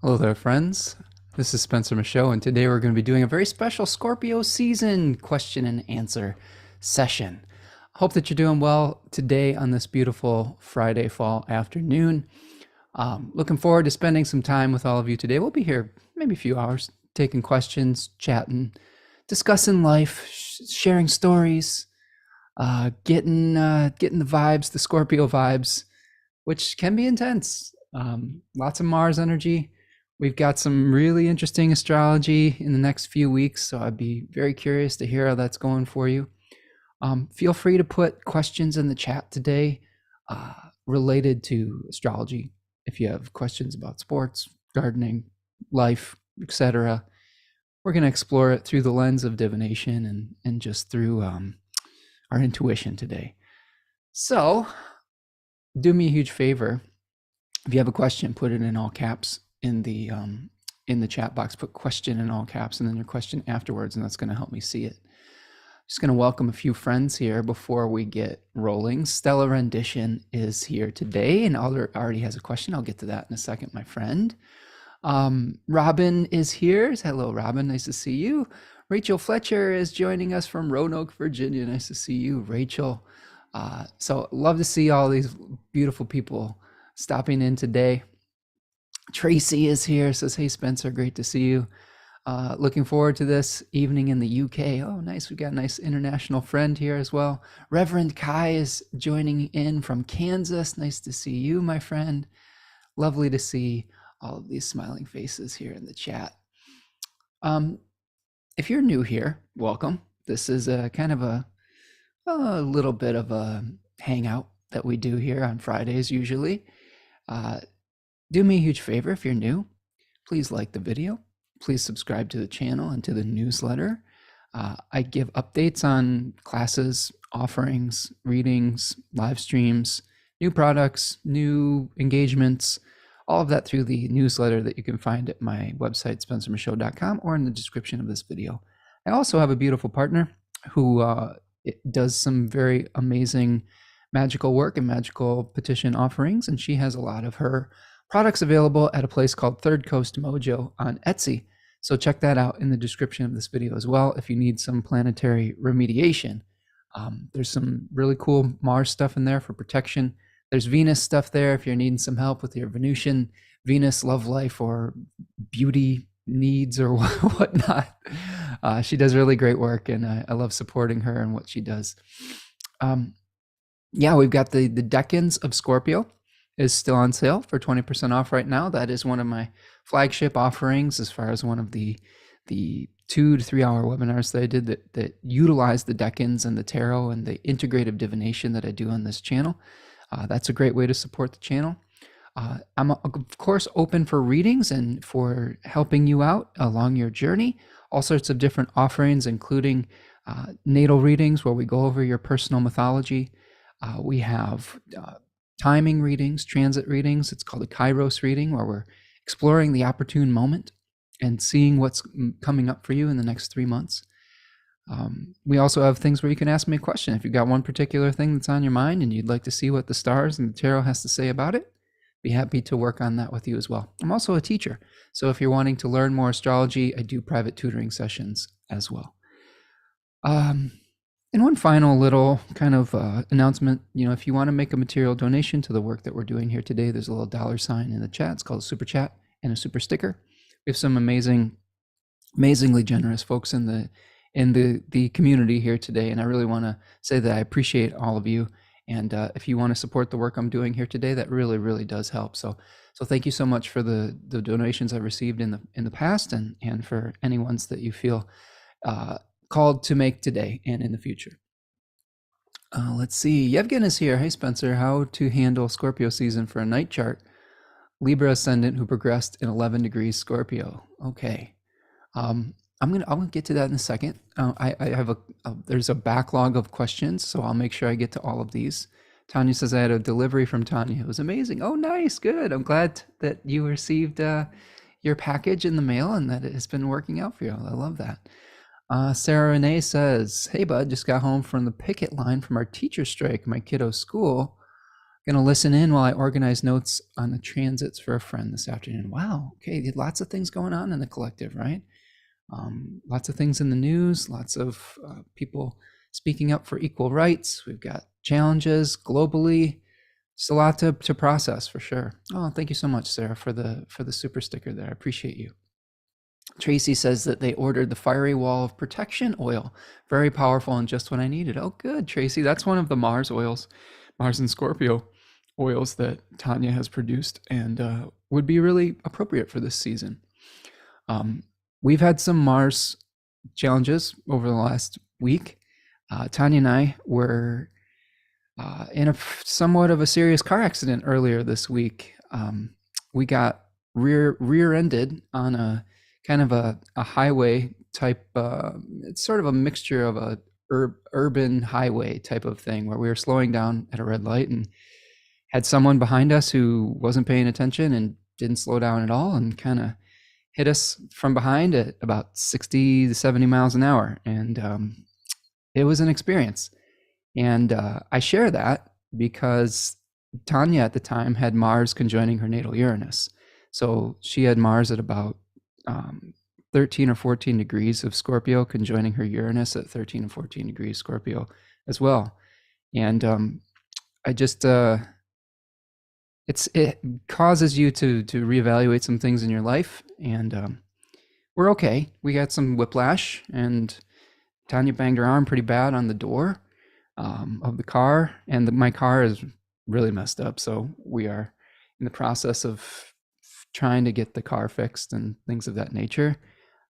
Hello there, friends. This is Spencer Michaud, and today we're going to be doing a very special Scorpio season question and answer session. Hope that you're doing well today on this beautiful Friday fall afternoon. Looking forward to spending some time with all of you today. We'll be here maybe a few hours, taking questions, chatting, discussing life, sharing stories, getting the vibes, the Scorpio vibes, which can be intense. Lots of Mars energy. We've got some really interesting astrology in the next few weeks, so I'd be very curious to hear how that's going for you. Feel free to put questions in the chat today related to astrology. If you have questions about sports, gardening, life, etc., we're going to explore it through the lens of divination and just through our intuition today. So, do me a huge favor. If you have a question, put it in all caps in the chat box. Put question in all caps and then your question afterwards, and that's going to help me see it. Just going to welcome a few friends here before we get rolling. Stella Rendition is here today and already has a question. I'll get to that in a second, my friend. Robin is here. Hello, Robin. Nice to see you. Rachel Fletcher is joining us from Roanoke, Virginia. Nice to see you, Rachel. So love to see all these beautiful people stopping in today. Tracy is here, says, hey, Spencer, great to see you. Looking forward to this evening in the UK. Oh, nice. We've got a nice international friend here as well. Reverend Kai is joining in from Kansas. Nice to see you, my friend. Lovely to see all of these smiling faces here in the chat. If you're new here, welcome. This is a kind of a little bit of a hangout that we do here on Fridays usually. Do me a huge favor if you're new. Please like the video. Please subscribe to the channel and to the newsletter. I give updates on classes, offerings, readings, live streams, new products, new engagements, all of that through the newsletter that you can find at my website, spencermichaud.com, or in the description of this video. I also have a beautiful partner who does some very amazing magical work and magical petition offerings, and she has a lot of her products available at a place called Third Coast Mojo on Etsy. So check that out in the description of this video as well if you need some planetary remediation. There's some really cool Mars stuff in there for protection. There's Venus stuff there if you're needing some help with your Venusian, Venus love life or beauty needs or whatnot. She does really great work, and I love supporting her and what she does. Yeah, we've got the Decans of Scorpio is still on sale for 20% off right now. That is one of my flagship offerings as far as one of the 2 to 3 hour webinars that I did that utilize the Decans and the tarot and the integrative divination that I do on this channel. That's a great way to support the channel. I'm of course open for readings and for helping you out along your journey. All sorts of different offerings, including natal readings where we go over your personal mythology. We have timing readings, transit readings. It's called a Kairos reading, where we're exploring the opportune moment and seeing what's coming up for you in the next 3 months. We also have things where you can ask me a question. If you've got one particular thing that's on your mind and you'd like to see what the stars and the tarot has to say about it, be happy to work on that with you as well. I'm also a teacher, so if you're wanting to learn more astrology, I do private tutoring sessions as well. And one final little kind of announcement, if you want to make a material donation to the work that we're doing here today, there's a little $ in the chat. It's called a super chat and a super sticker. We have some amazingly generous folks in the community here today, and I really want to say that I appreciate all of you. And if you want to support the work I'm doing here today, that really, really does help. So thank you so much for the donations I've received in the past, and for any ones that you feel called to make today and in the future. Let's see. Yevgen is here. Hey, Spencer. How to handle Scorpio season for a night chart? Libra ascendant who progressed in 11 degrees Scorpio. Okay. I'm gonna get to that in a second. I have there's a backlog of questions, so I'll make sure I get to all of these. Tanya says I had a delivery from Tanya. It was amazing. Oh, nice. Good. I'm glad that you received your package in the mail and that it has been working out for you. I love that. Sarah Renee says, hey, bud, just got home from the picket line from our teacher strike, my kiddo's school. Going to listen in while I organize notes on the transits for a friend this afternoon. Wow. Okay. Lots of things going on in the collective, right? Lots of things in the news, lots of people speaking up for equal rights. We've got challenges globally. Just a lot to process for sure. Oh, thank you so much, Sarah, for the super sticker there. I appreciate you. Tracy says that they ordered the Fiery Wall of Protection oil. Very powerful and just what I needed. Oh, good, Tracy. That's one of the Mars oils, Mars and Scorpio oils that Tanya has produced and would be really appropriate for this season. We've had some Mars challenges over the last week. Tanya and I were in a somewhat of a serious car accident earlier this week. We got rear-ended on a kind of a highway type. It's sort of a mixture of a urban highway type of thing where we were slowing down at a red light and had someone behind us who wasn't paying attention and didn't slow down at all and kind of hit us from behind at about 60 to 70 miles an hour. And it was an experience. And I share that because Tanya at the time had Mars conjoining her natal Uranus. So she had Mars at about 13 or 14 degrees of Scorpio, conjoining her Uranus at 13 and 14 degrees Scorpio as well. And I just, it causes you to reevaluate some things in your life. And we're okay. We got some whiplash, and Tanya banged her arm pretty bad on the door of the car, and my car is really messed up. So we are in the process of trying to get the car fixed and things of that nature.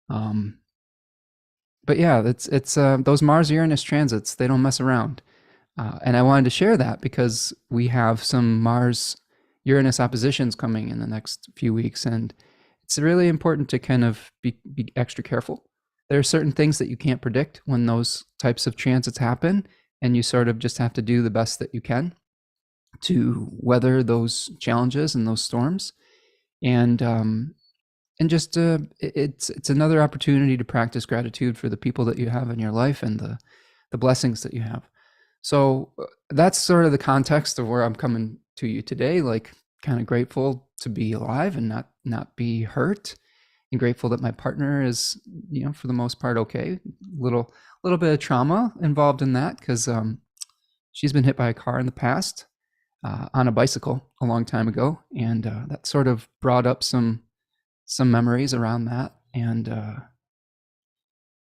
But yeah, it's those Mars Uranus transits, they don't mess around. And I wanted to share that because we have some Mars Uranus oppositions coming in the next few weeks, and it's really important to kind of be extra careful. There are certain things that you can't predict when those types of transits happen, and you sort of just have to do the best that you can to weather those challenges and those storms. And just it's another opportunity to practice gratitude for the people that you have in your life and the blessings that you have. So that's sort of the context of where I'm coming to you today, like kind of grateful to be alive and not be hurt, and grateful that my partner is, for the most part, okay. Little bit of trauma involved in that because she's been hit by a car in the past on a bicycle a long time ago, and that sort of brought up some memories around that. And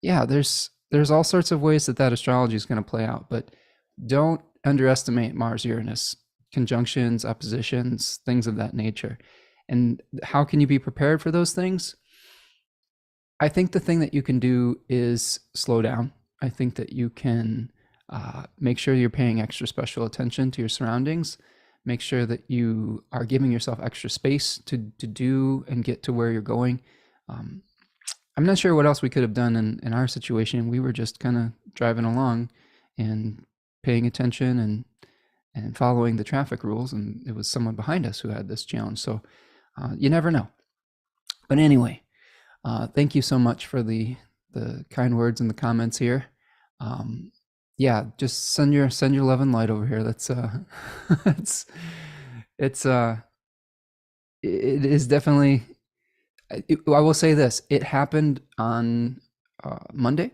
yeah, there's all sorts of ways that astrology is going to play out, but don't underestimate Mars Uranus conjunctions, oppositions, things of that nature. And how can you be prepared for those things? I think the thing that you can do is slow down. I think that you can make sure you're paying extra special attention to your surroundings. Make sure that you are giving yourself extra space to do and get to where you're going. I'm not sure what else we could have done in our situation. We were just kind of driving along and paying attention and following the traffic rules, and it was someone behind us who had this challenge. So you never know. But anyway, thank you so much for the kind words in the comments here. Yeah, just send your love and light over here. That's it is definitely. I will say this: it happened on Monday,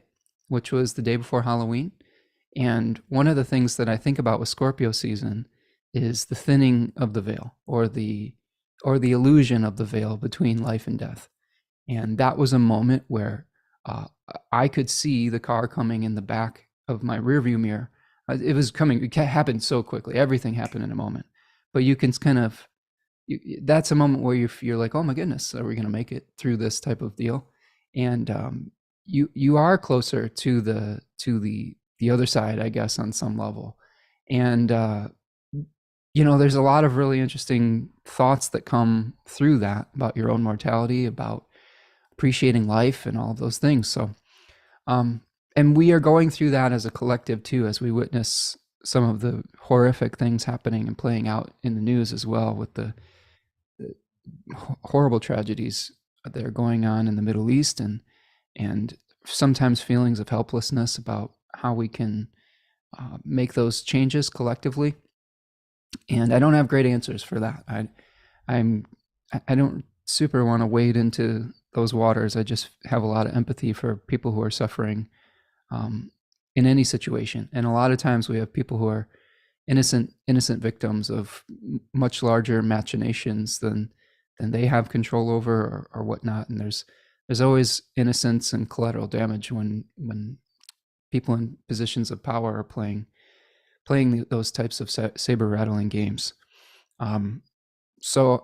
which was the day before Halloween. And one of the things that I think about with Scorpio season is the thinning of the veil, or the illusion of the veil between life and death. And that was a moment where I could see the car coming in the back of my rearview mirror. It was coming. It happened so quickly. Everything happened in a moment. But you can kind of, that's a moment where you're like, oh my goodness, are we going to make it through this type of deal? And you are closer to the other side, I guess, on some level. And there's a lot of really interesting thoughts that come through that about your own mortality, about appreciating life and all of those things. So and we are going through that as a collective too, as we witness some of the horrific things happening and playing out in the news as well, with the horrible tragedies that are going on in the Middle East, and sometimes feelings of helplessness about how we can make those changes collectively. And I don't have great answers for that. I'm I don't super want to wade into those waters. I just have a lot of empathy for people who are suffering um, in any situation. And a lot of times we have people who are innocent victims of much larger machinations than they have control over or whatnot. And there's always innocence and collateral damage when people in positions of power are playing those types of saber rattling games. So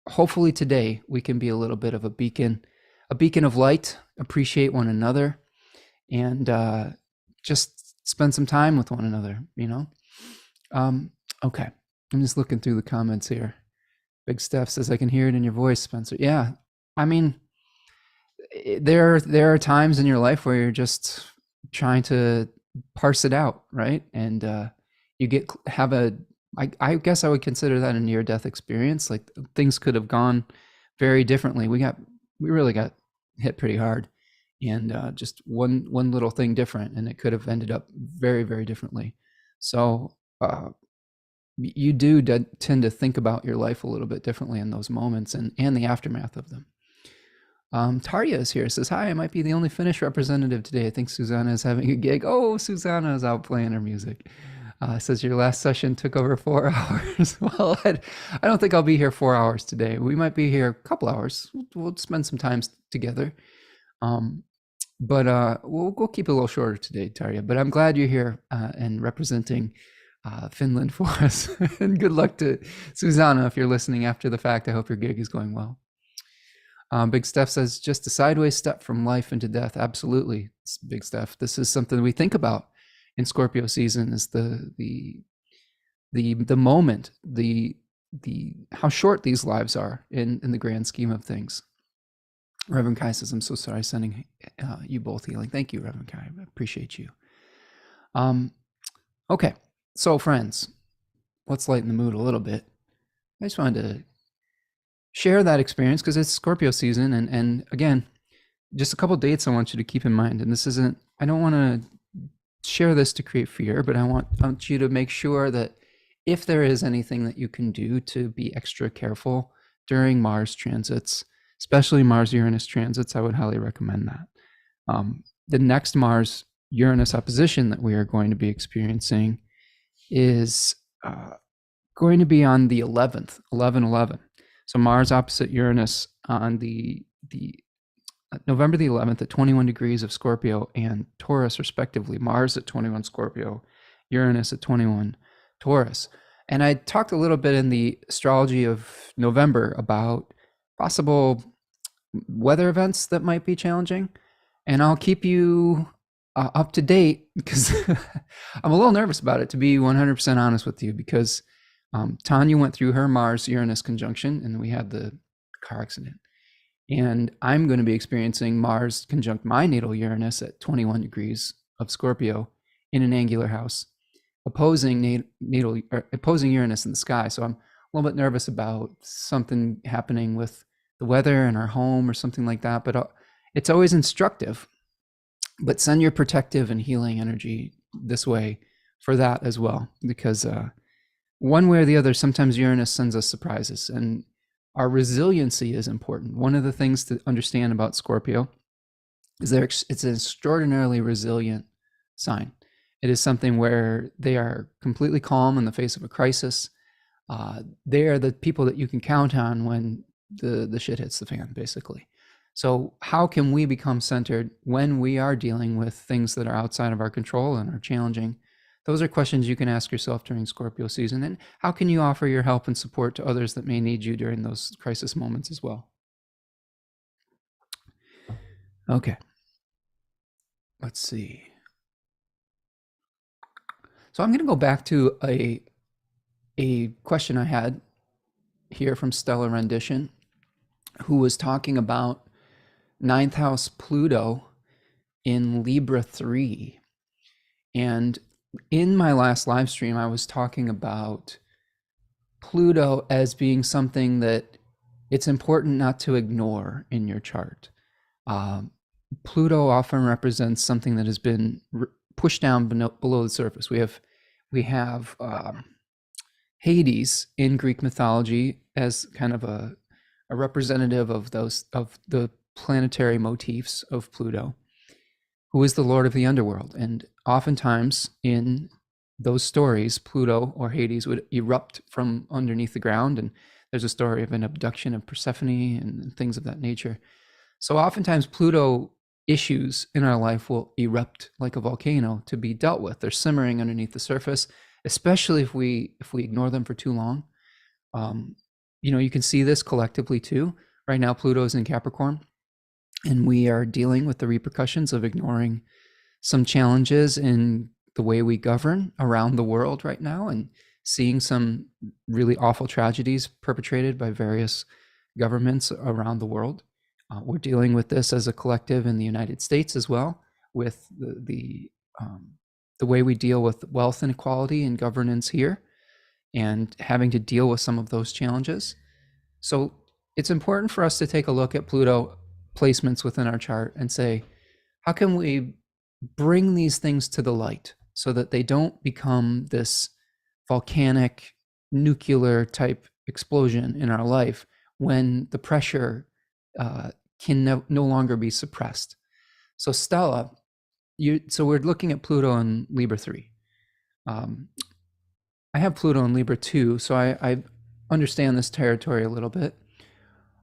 hopefully today we can be a little bit of a beacon of light, appreciate one another, and just spend some time with one another. Okay, I'm just looking through the comments here. Big Steph says, I can hear it in your voice, Spencer. Yeah, I mean, there are times in your life where you're just trying to parse it out, right? And you have I guess I would consider that a near death experience. Like things could have gone very differently. We really got hit pretty hard, and just one little thing different, and it could have ended up very, very differently. So you do tend to think about your life a little bit differently in those moments and the aftermath of them. Tarya is here. Says, hi, I might be the only Finnish representative today. I think Susanna is having a gig. Oh, Susanna is out playing her music. Says your last session took over 4 hours. Well, I don't think I'll be here 4 hours today. We might be here a couple hours. We'll spend some time together. But we'll keep it a little shorter today, Tarya. But I'm glad you're here and representing Finland for us. And good luck to Susanna if you're listening after the fact. I hope your gig is going well. Big Steph says, just a sideways step from life into death. Absolutely, Big Steph. This is something we think about in Scorpio season, is the moment, the how short these lives are in the grand scheme of things. Reverend Kai says, I'm so sorry, sending you both healing. Thank you, Reverend Kai. I appreciate you. Okay, so friends, let's lighten the mood a little bit. I just wanted to share that experience because it's Scorpio season, and again, just a couple dates I want you to keep in mind. And this isn't, I don't want to share this to create fear, but I want you to make sure that if there is anything that you can do to be extra careful during Mars transits, especially Mars-Uranus transits, I would highly recommend that. The next Mars-Uranus opposition that we are going to be experiencing is going to be on the 11th, 11/11. So Mars opposite Uranus on the November the 11th at 21 degrees of Scorpio and Taurus, respectively. Mars at 21 Scorpio, Uranus at 21 Taurus. And I talked a little bit in the astrology of November about possible weather events that might be challenging. And I'll keep you up to date because I'm a little nervous about it, to be 100% honest with you, because Tanya went through her Mars-Uranus conjunction and we had the car accident. And I'm going to be experiencing Mars conjunct my natal Uranus at 21 degrees of Scorpio in an angular house, opposing Uranus in the sky. So I'm a little bit nervous about something happening with the weather in our home or something like that. But it's always instructive. But send your protective and healing energy this way for that as well, because one way or the other, sometimes Uranus sends us surprises, and our resiliency is important. One of the things to understand about Scorpio is it's an extraordinarily resilient sign. It is something where they are completely calm in the face of a crisis. They are the people that you can count on when the shit hits the fan, basically. So how can we become centered when we are dealing with things that are outside of our control and are challenging? Those are questions you can ask yourself during Scorpio season. And how can you offer your help and support to others that may need you during those crisis moments as well? Okay. Let's see. So I'm going to go back to a question I had here from Stellar Rendition, who was talking about ninth house Pluto in Libra 3. And in my last live stream, I was talking about Pluto as being something that it's important not to ignore in your chart. Pluto often represents something that has been pushed down below the surface. We have Hades in Greek mythology as kind of a representative of the planetary motifs of Pluto, who is the lord of the underworld. And oftentimes in those stories, Pluto or Hades would erupt from underneath the ground. And there's a story of an abduction of Persephone and things of that nature. So oftentimes Pluto issues in our life will erupt like a volcano to be dealt with. They're simmering underneath the surface, especially if we ignore them for too long. You can see this collectively too. Right now, Pluto is in Capricorn, and we are dealing with the repercussions of ignoring some challenges in the way we govern around the world right now, and seeing some really awful tragedies perpetrated by various governments around the world. We're dealing with this as a collective in the United States as well, with the way we deal with wealth inequality and governance here, and having to deal with some of those challenges. So it's important for us to take a look at Pluto placements within our chart and say, how can we bring these things to the light so that they don't become this volcanic nuclear type explosion in our life when the pressure can no longer be suppressed. So Stella, so we're looking at Pluto in Libra 3. I have Pluto in Libra 2, so I understand this territory a little bit.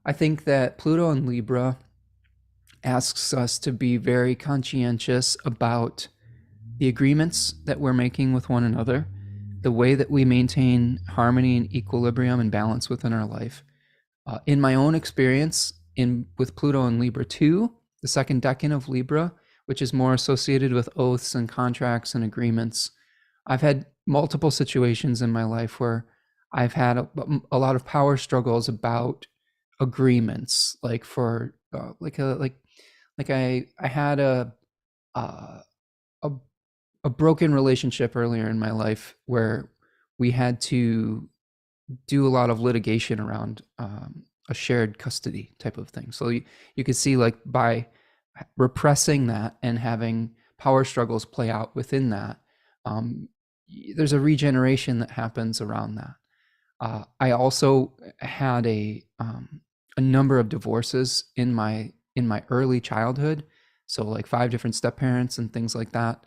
I think that Pluto in Libra asks us to be very conscientious about the agreements that we're making with one another, the way that we maintain harmony and equilibrium and balance within our life. In my own experience, with Pluto in Libra 2, the second decan of Libra, which is more associated with oaths and contracts and agreements, I've had multiple situations in my life where I've had a lot of power struggles about agreements, like for I had a broken relationship earlier in my life where we had to do a lot of litigation around a shared custody type of thing. So you could see, like, by repressing that and having power struggles play out within that, there's a regeneration that happens around that. I also had a number of divorces in my early childhood, so like 5 different step parents and things like that,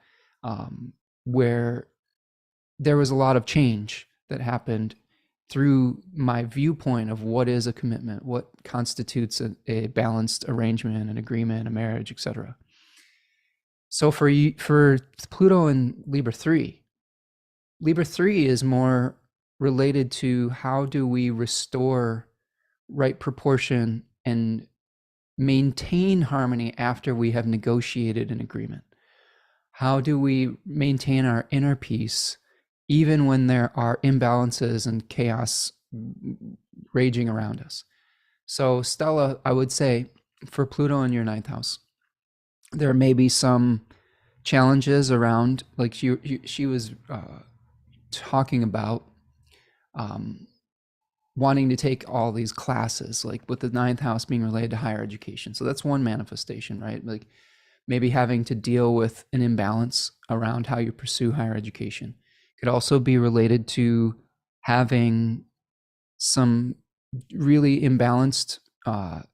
where there was a lot of change that happened through my viewpoint of what is a commitment, what constitutes a balanced arrangement, an agreement, a marriage, etc. So for Pluto in Libra 3, Libra 3 is more related to how do we restore right proportion and maintain harmony after we have negotiated an agreement. How do we maintain our inner peace even when there are imbalances and chaos raging around us? So Stella, I would say, for Pluto in your 9th house, there may be some challenges around, like she was talking about wanting to take all these classes, like with the 9th house being related to higher education. So that's one manifestation, right? Like maybe having to deal with an imbalance around how you pursue higher education. It could also be related to having some really imbalanced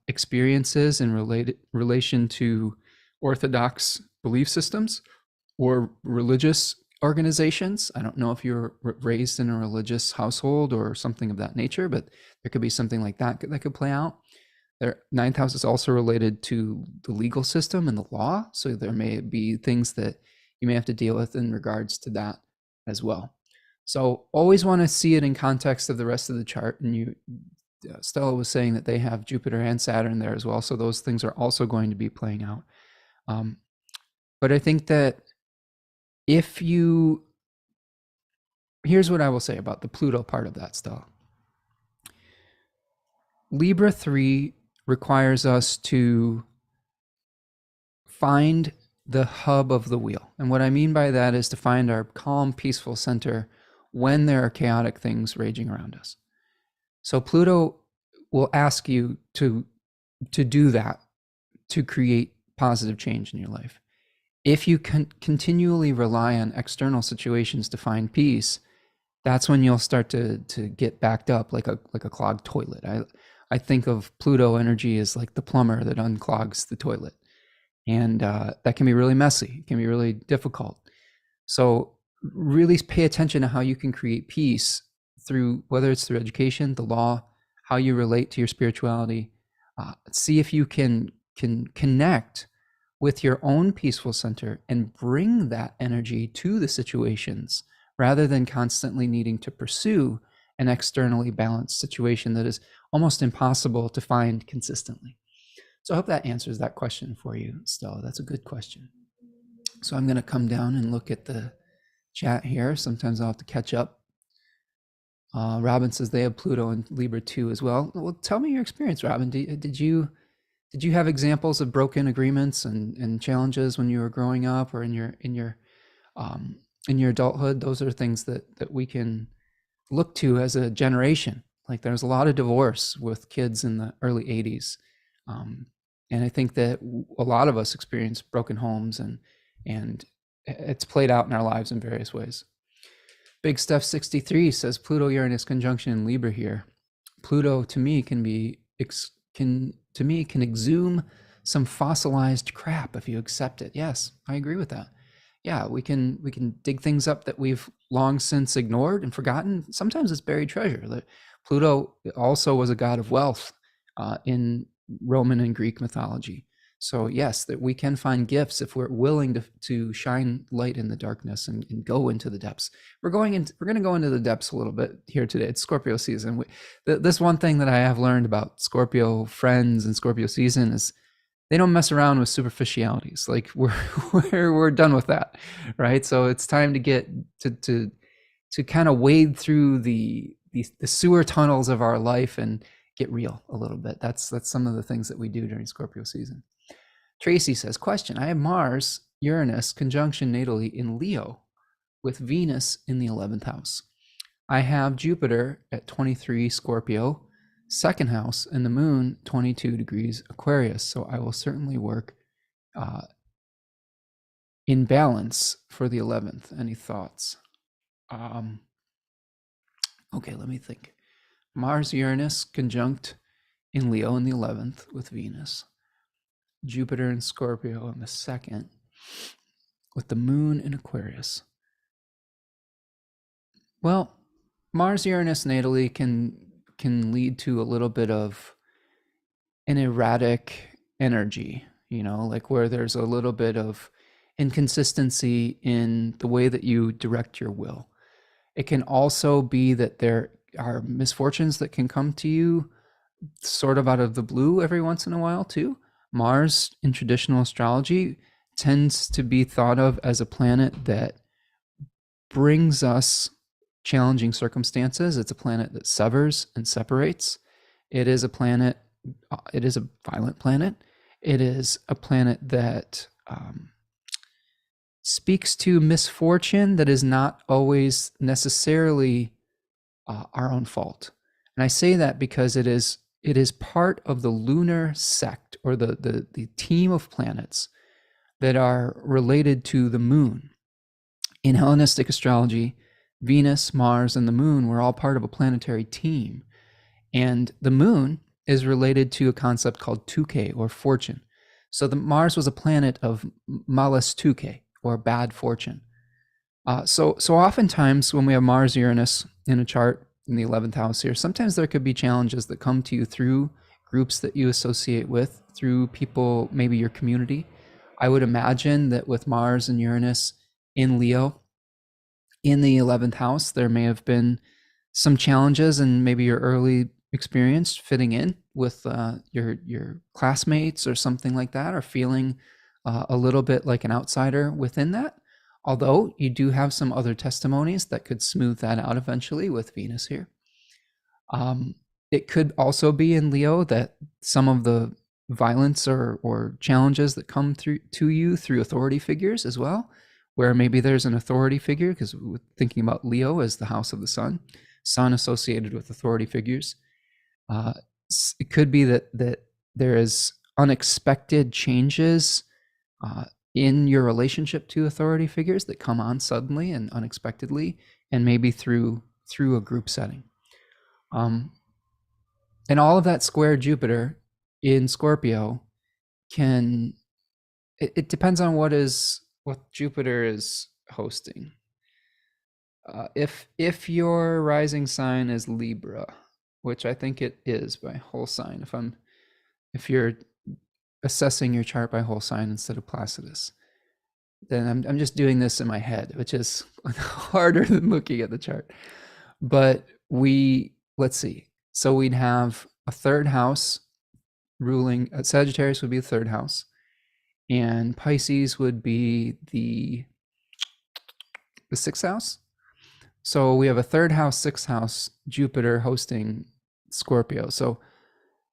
experiences in relation to orthodox belief systems or religious organizations. I don't know if you're raised in a religious household or something of that nature, but there could be something like that could play out. Their 9th house is also related to the legal system and the law, so there may be things that you may have to deal with in regards to that as well. So always want to see it in context of the rest of the chart. And Stella was saying that they have Jupiter and Saturn there as well, so those things are also going to be playing out. But I think that here's what I will say about the Pluto part of that, Stella. Libra 3 requires us to find the hub of the wheel. And what I mean by that is to find our calm, peaceful center when there are chaotic things raging around us. So Pluto will ask you to do that, to create positive change in your life. If you continually rely on external situations to find peace, that's when you'll start to get backed up like a clogged toilet. I think of Pluto energy as like the plumber that unclogs the toilet, and that can be really messy. It can be really difficult. So really pay attention to how you can create peace through, whether it's through education, the law, how you relate to your spirituality. See if you can connect with your own peaceful center and bring that energy to the situations rather than constantly needing to pursue an externally balanced situation that is almost impossible to find consistently. So I hope that answers that question for you, Stella. That's a good question. So I'm going to come down and look at the chat here. Sometimes I'll have to catch up. Robin says they have Pluto and Libra too as well. Well, tell me your experience, Robin. Did you have examples of broken agreements and challenges when you were growing up or in your adulthood? Those are things that we can look to as a generation. Like there's a lot of divorce with kids in the early 80s. And I think that a lot of us experience broken homes and it's played out in our lives in various ways. Big Stuff 63 says Pluto Uranus conjunction in Libra here. Pluto to me can exhume some fossilized crap if you accept it. Yes, I agree with that. Yeah, we can dig things up that we've long since ignored and forgotten. Sometimes it's buried treasure. Pluto also was a god of wealth in Roman and Greek mythology. So yes, that we can find gifts if we're willing to shine light in the darkness and go into the depths. We're going to go into the depths a little bit here today. It's Scorpio season. This one thing that I have learned about Scorpio friends and Scorpio season is they don't mess around with superficialities. Like we're done with that, right? So it's time to get to kind of wade through the sewer tunnels of our life and get real a little bit. That's some of the things that we do during Scorpio season. Tracy says, question, I have Mars, Uranus conjunction natally in Leo with Venus in the 11th house. I have Jupiter at 23 Scorpio, second house, and the moon 22 degrees Aquarius. So I will certainly work in balance for the 11th. Any thoughts? Okay, let me think. Mars, Uranus conjunct in Leo in the 11th with Venus. Jupiter and Scorpio in the second with the moon in Aquarius. Well, Mars Uranus natally can lead to a little bit of an erratic energy, like where there's a little bit of inconsistency in the way that you direct your will. It can also be that there are misfortunes that can come to you sort of out of the blue every once in a while too. Mars in traditional astrology tends to be thought of as a planet that brings us challenging circumstances. It's a planet that severs and separates. It is a violent planet. It is a planet that speaks to misfortune that is not always necessarily our own fault. And I say that because it is part of the lunar sect, or the team of planets that are related to the moon. In Hellenistic astrology, Venus, Mars, and the moon were all part of a planetary team. And the moon is related to a concept called Tuke, or fortune. So the Mars was a planet of malus Tuke, or bad fortune. So oftentimes when we have Mars Uranus in a chart in the 11th house here, sometimes there could be challenges that come to you through groups that you associate with, through people, maybe your community. I would imagine that with Mars and Uranus in Leo in the 11th house, there may have been some challenges in maybe your early experience fitting in with your classmates or something like that, or feeling a little bit like an outsider within that. Although you do have some other testimonies that could smooth that out eventually with Venus here. It could also be in Leo that some of the violence or challenges that come through to you through authority figures as well, where maybe there's an authority figure, because we're thinking about Leo as the house of the sun associated with authority figures. It could be that there is unexpected changes in your relationship to authority figures that come on suddenly and unexpectedly, and maybe through through a group setting. And all of that square Jupiter in Scorpio can, it depends on what Jupiter is hosting. If your rising sign is Libra, which I think it is by whole sign, if you're assessing your chart by whole sign instead of Placidus, then I'm just doing this in my head, which is harder than looking at the chart. But let's see. So we'd have a third house ruling, Sagittarius would be the third house, and Pisces would be the sixth house. So we have a third house, sixth house, Jupiter hosting Scorpio. So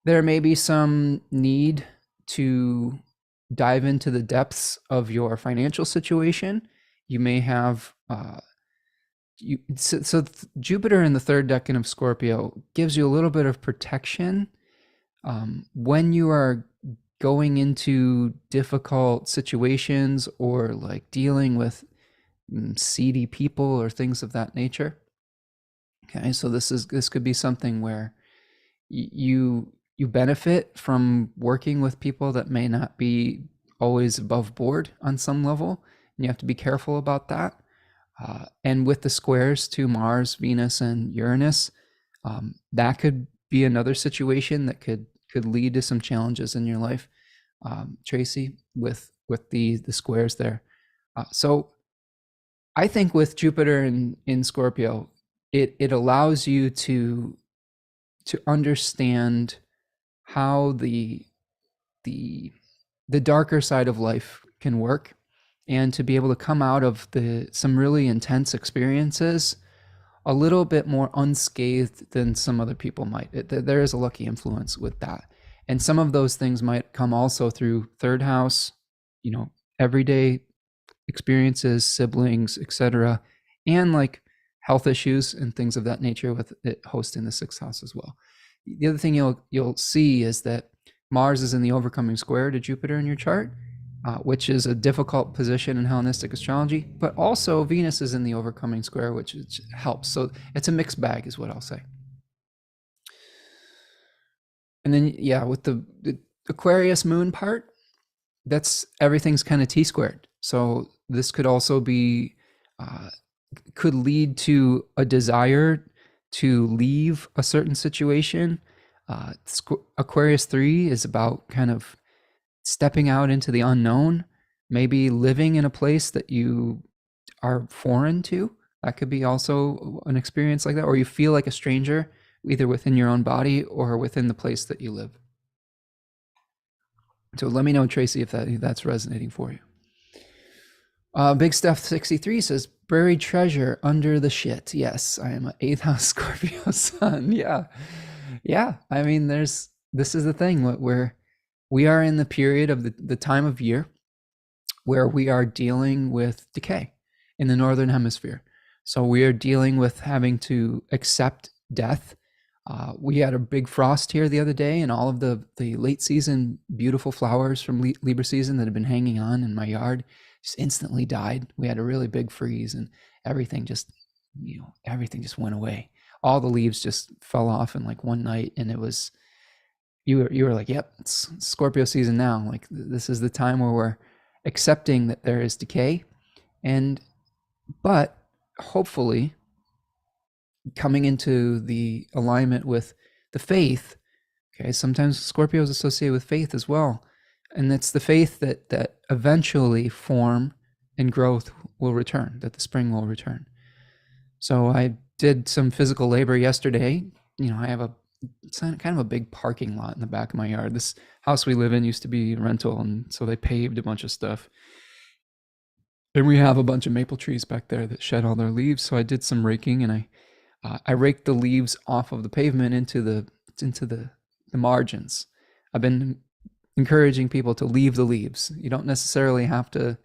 there may be some need to dive into the depths of your financial situation. You may have Jupiter in the third decan of Scorpio gives you a little bit of protection when you are going into difficult situations or like dealing with seedy people or things of that nature. Okay, so this could be something where you benefit from working with people that may not be always above board on some level, and you have to be careful about that. And with the squares to Mars, Venus, and Uranus, that could be another situation that could lead to some challenges in your life, Tracy, with the squares there. So I think with Jupiter in Scorpio, it allows you to understand how the darker side of life can work, and to be able to come out of some really intense experiences a little bit more unscathed than some other people might. There is a lucky influence with that. And some of those things might come also through third house, everyday experiences, siblings, etc., and like health issues and things of that nature with it hosting the sixth house as well. The other thing you'll see is that Mars is in the overcoming square to Jupiter in your chart, which is a difficult position in Hellenistic astrology, but also Venus is in the overcoming square, which helps. So it's a mixed bag is what I'll say. And then, with the Aquarius moon part, everything's kind of T-squared. So this could also be, could lead to a desire to leave a certain situation. Aquarius 3 is about kind of stepping out into the unknown, maybe living in a place that you are foreign to. That could be also an experience like that, or you feel like a stranger, either within your own body or within the place that you live. So let me know, Tracy, if that's resonating for you. Big Stuff 63 says, buried treasure under the shit. Yes, I am an 8th house Scorpio sun. Yeah. I mean, this is the thing where we are in the period of the time of year where we are dealing with decay in the Northern Hemisphere. So we are dealing with having to accept death. We had a big frost here the other day, and all of the late season beautiful flowers from Libra season that had been hanging on in my yard just instantly died. We had a really big freeze, and everything just went away. All the leaves just fell off in like one night, and it was, you were like, yep, it's Scorpio season now. Like, this is the time where we're accepting that there is decay, but hopefully coming into the alignment with the faith. Okay, sometimes Scorpio is associated with faith as well, and it's the faith that eventually form and growth will return, that the spring will return. So I did some physical labor yesterday. I have it's kind of a big parking lot in the back of my yard. This house we live in used to be rental, and so they paved a bunch of stuff. And we have a bunch of maple trees back there that shed all their leaves. So I did some raking, and I raked the leaves off of the pavement into the margins. I've been encouraging people to leave the leaves. You don't necessarily have to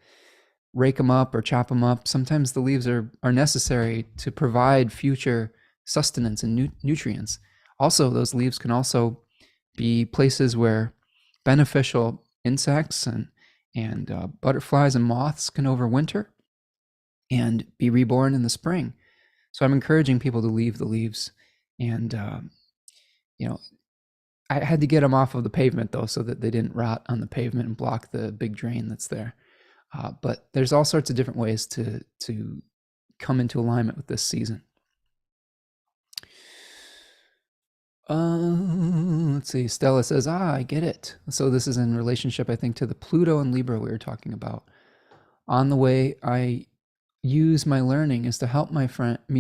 rake them up or chop them up. Sometimes the leaves are necessary to provide future sustenance and nutrients. Also, those leaves can also be places where beneficial insects and butterflies and moths can overwinter and be reborn in the spring. So I'm encouraging people to leave the leaves. And, you know, I had to get them off of the pavement, though, so that they didn't rot on the pavement and block the big drain that's there. But there's all sorts of different ways to come into alignment with this season. Let's see. Stella says, I get it. So this is in relationship, I think, to the Pluto and Libra we were talking about. On the way, I use my learning is to help me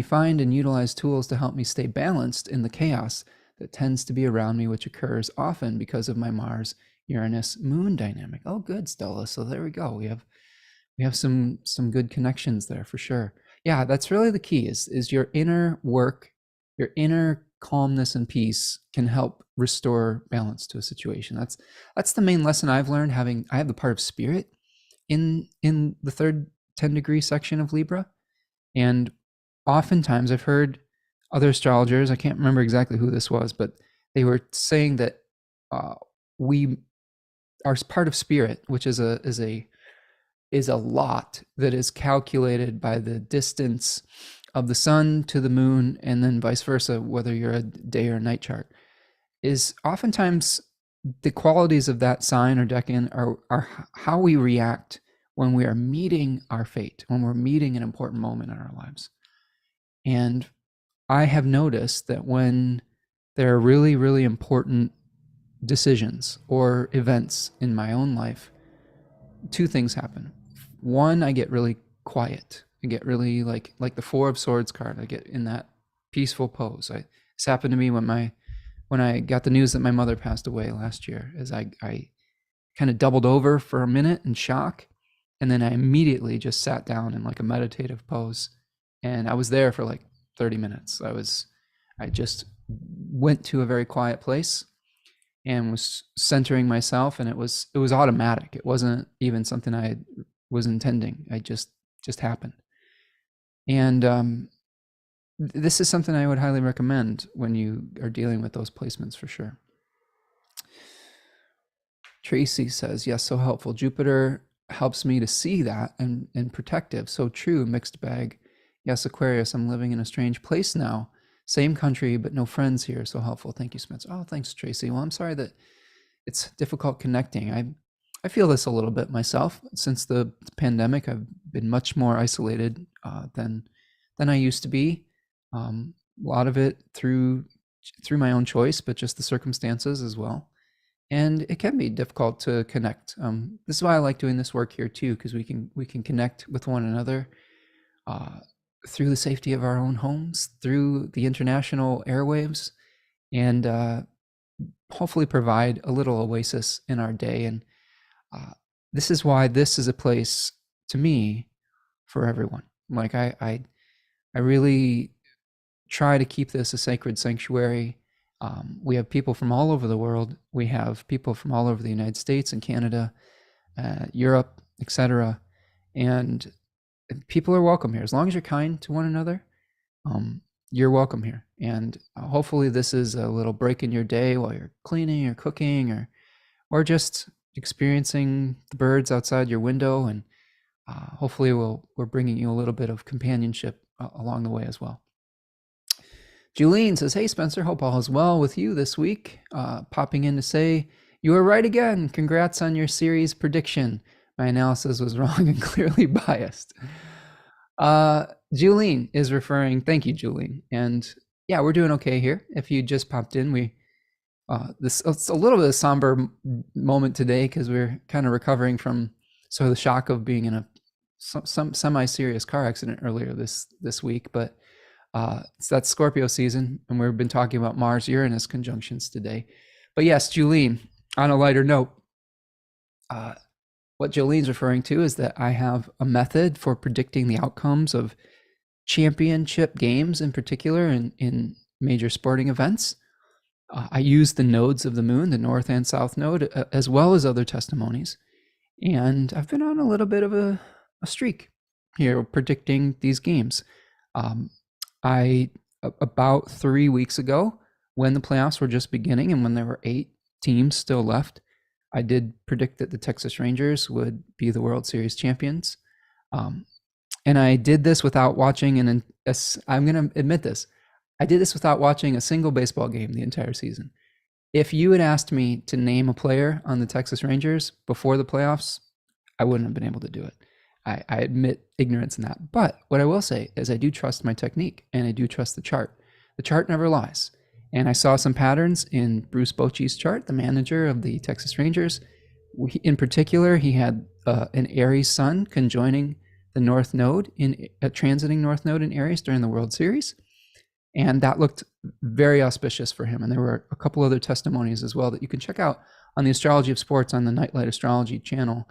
find and utilize tools to help me stay balanced in the chaos that tends to be around me, which occurs often because of my Mars Uranus moon dynamic. Oh, good, Stella. So there we go. We have some good connections there for sure. Yeah, that's really the key is your inner work, your inner calmness and peace can help restore balance to a situation. That's the main lesson I've learned. I have the part of spirit in the third 10 degree section of Libra, and oftentimes I've heard other astrologers, I can't remember exactly who this was, but they were saying that we are part of spirit, which is a lot that is calculated by the distance of the sun to the moon, and then vice versa, whether you're a day or night chart, is oftentimes the qualities of that sign or decan are how we react when we are meeting our fate, when we're meeting an important moment in our lives. And I have noticed that when there are really, really important decisions or events in my own life, two things happen. One, I get really quiet. I get really like the Four of Swords card. I get in that peaceful pose. This happened to me when I got the news that my mother passed away last year, as I kind of doubled over for a minute in shock. And then I immediately just sat down in like a meditative pose. And I was there for like 30 minutes. I just went to a very quiet place and was centering myself, and it was automatic. It wasn't even something I was intending. I just happened. And this is something I would highly recommend when you are dealing with those placements for sure. Tracy says, yes, so helpful. Jupiter helps me to see that and protective. So true, mixed bag. Yes, Aquarius, I'm living in a strange place now. Same country, but no friends here. So helpful. Thank you, Spencer. Oh, thanks, Tracy. Well, I'm sorry that it's difficult connecting. I feel this a little bit myself. Since the pandemic, I've been much more isolated than I used to be. A lot of it through my own choice, but just the circumstances as well. And it can be difficult to connect. This is why I like doing this work here too, because we can connect with one another through the safety of our own homes, through the international airwaves, and hopefully provide a little oasis in our day. And this is why this is a place, to me, for everyone. Like I really try to keep this a sacred sanctuary. We have people from all over the world. We have people from all over the United States and Canada, Europe, etc. And people are welcome here. As long as you're kind to one another, you're welcome here. And hopefully this is a little break in your day while you're cleaning or cooking or just experiencing the birds outside your window. And hopefully we're bringing you a little bit of companionship along the way as well. Julene says, hey, Spencer, hope all is well with you this week. Popping in to say, you were right again. Congrats on your series prediction. My analysis was wrong and clearly biased. Julene is referring, thank you, Julene. And yeah, we're doing okay here. If you just popped in, it's a little bit of a somber moment today because we're kind of recovering from sort of the shock of being in some semi-serious car accident earlier this week. But it's that Scorpio season, and we've been talking about Mars-Uranus conjunctions today. But yes, Julene, on a lighter note, what Jolene's referring to is that I have a method for predicting the outcomes of championship games in particular in major sporting events. I use the nodes of the moon, the north and south node, as well as other testimonies. And I've been on a little bit of a streak here predicting these games. About 3 weeks ago, when the playoffs were just beginning and when there were 8 teams still left, I did predict that the Texas Rangers would be the World Series champions. And I did this without watching I'm going to admit this. I did this without watching a single baseball game the entire season. If you had asked me to name a player on the Texas Rangers before the playoffs, I wouldn't have been able to do it. I admit ignorance in that. But what I will say is I do trust my technique, and I do trust the chart. The chart never lies. And I saw some patterns in Bruce Bochy's chart, the manager of the Texas Rangers. In particular, he had an Aries sun conjoining the North Node, transiting North Node in Aries during the World Series. And that looked very auspicious for him. And there were a couple other testimonies as well that you can check out on the Astrology of Sports on the Nightlight Astrology channel.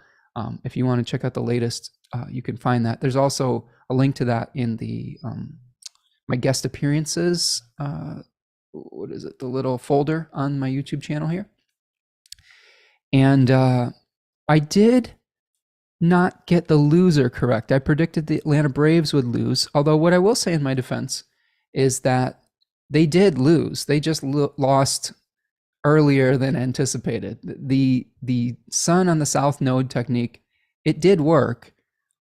If you want to check out the latest, you can find that. There's also a link to that in the my guest appearances. What is it? The little folder on my YouTube channel here. And I did not get the loser correct. I predicted the Atlanta Braves would lose. Although what I will say in my defense is that they did lose. They just lost earlier than anticipated. The sun on the South Node technique, it did work,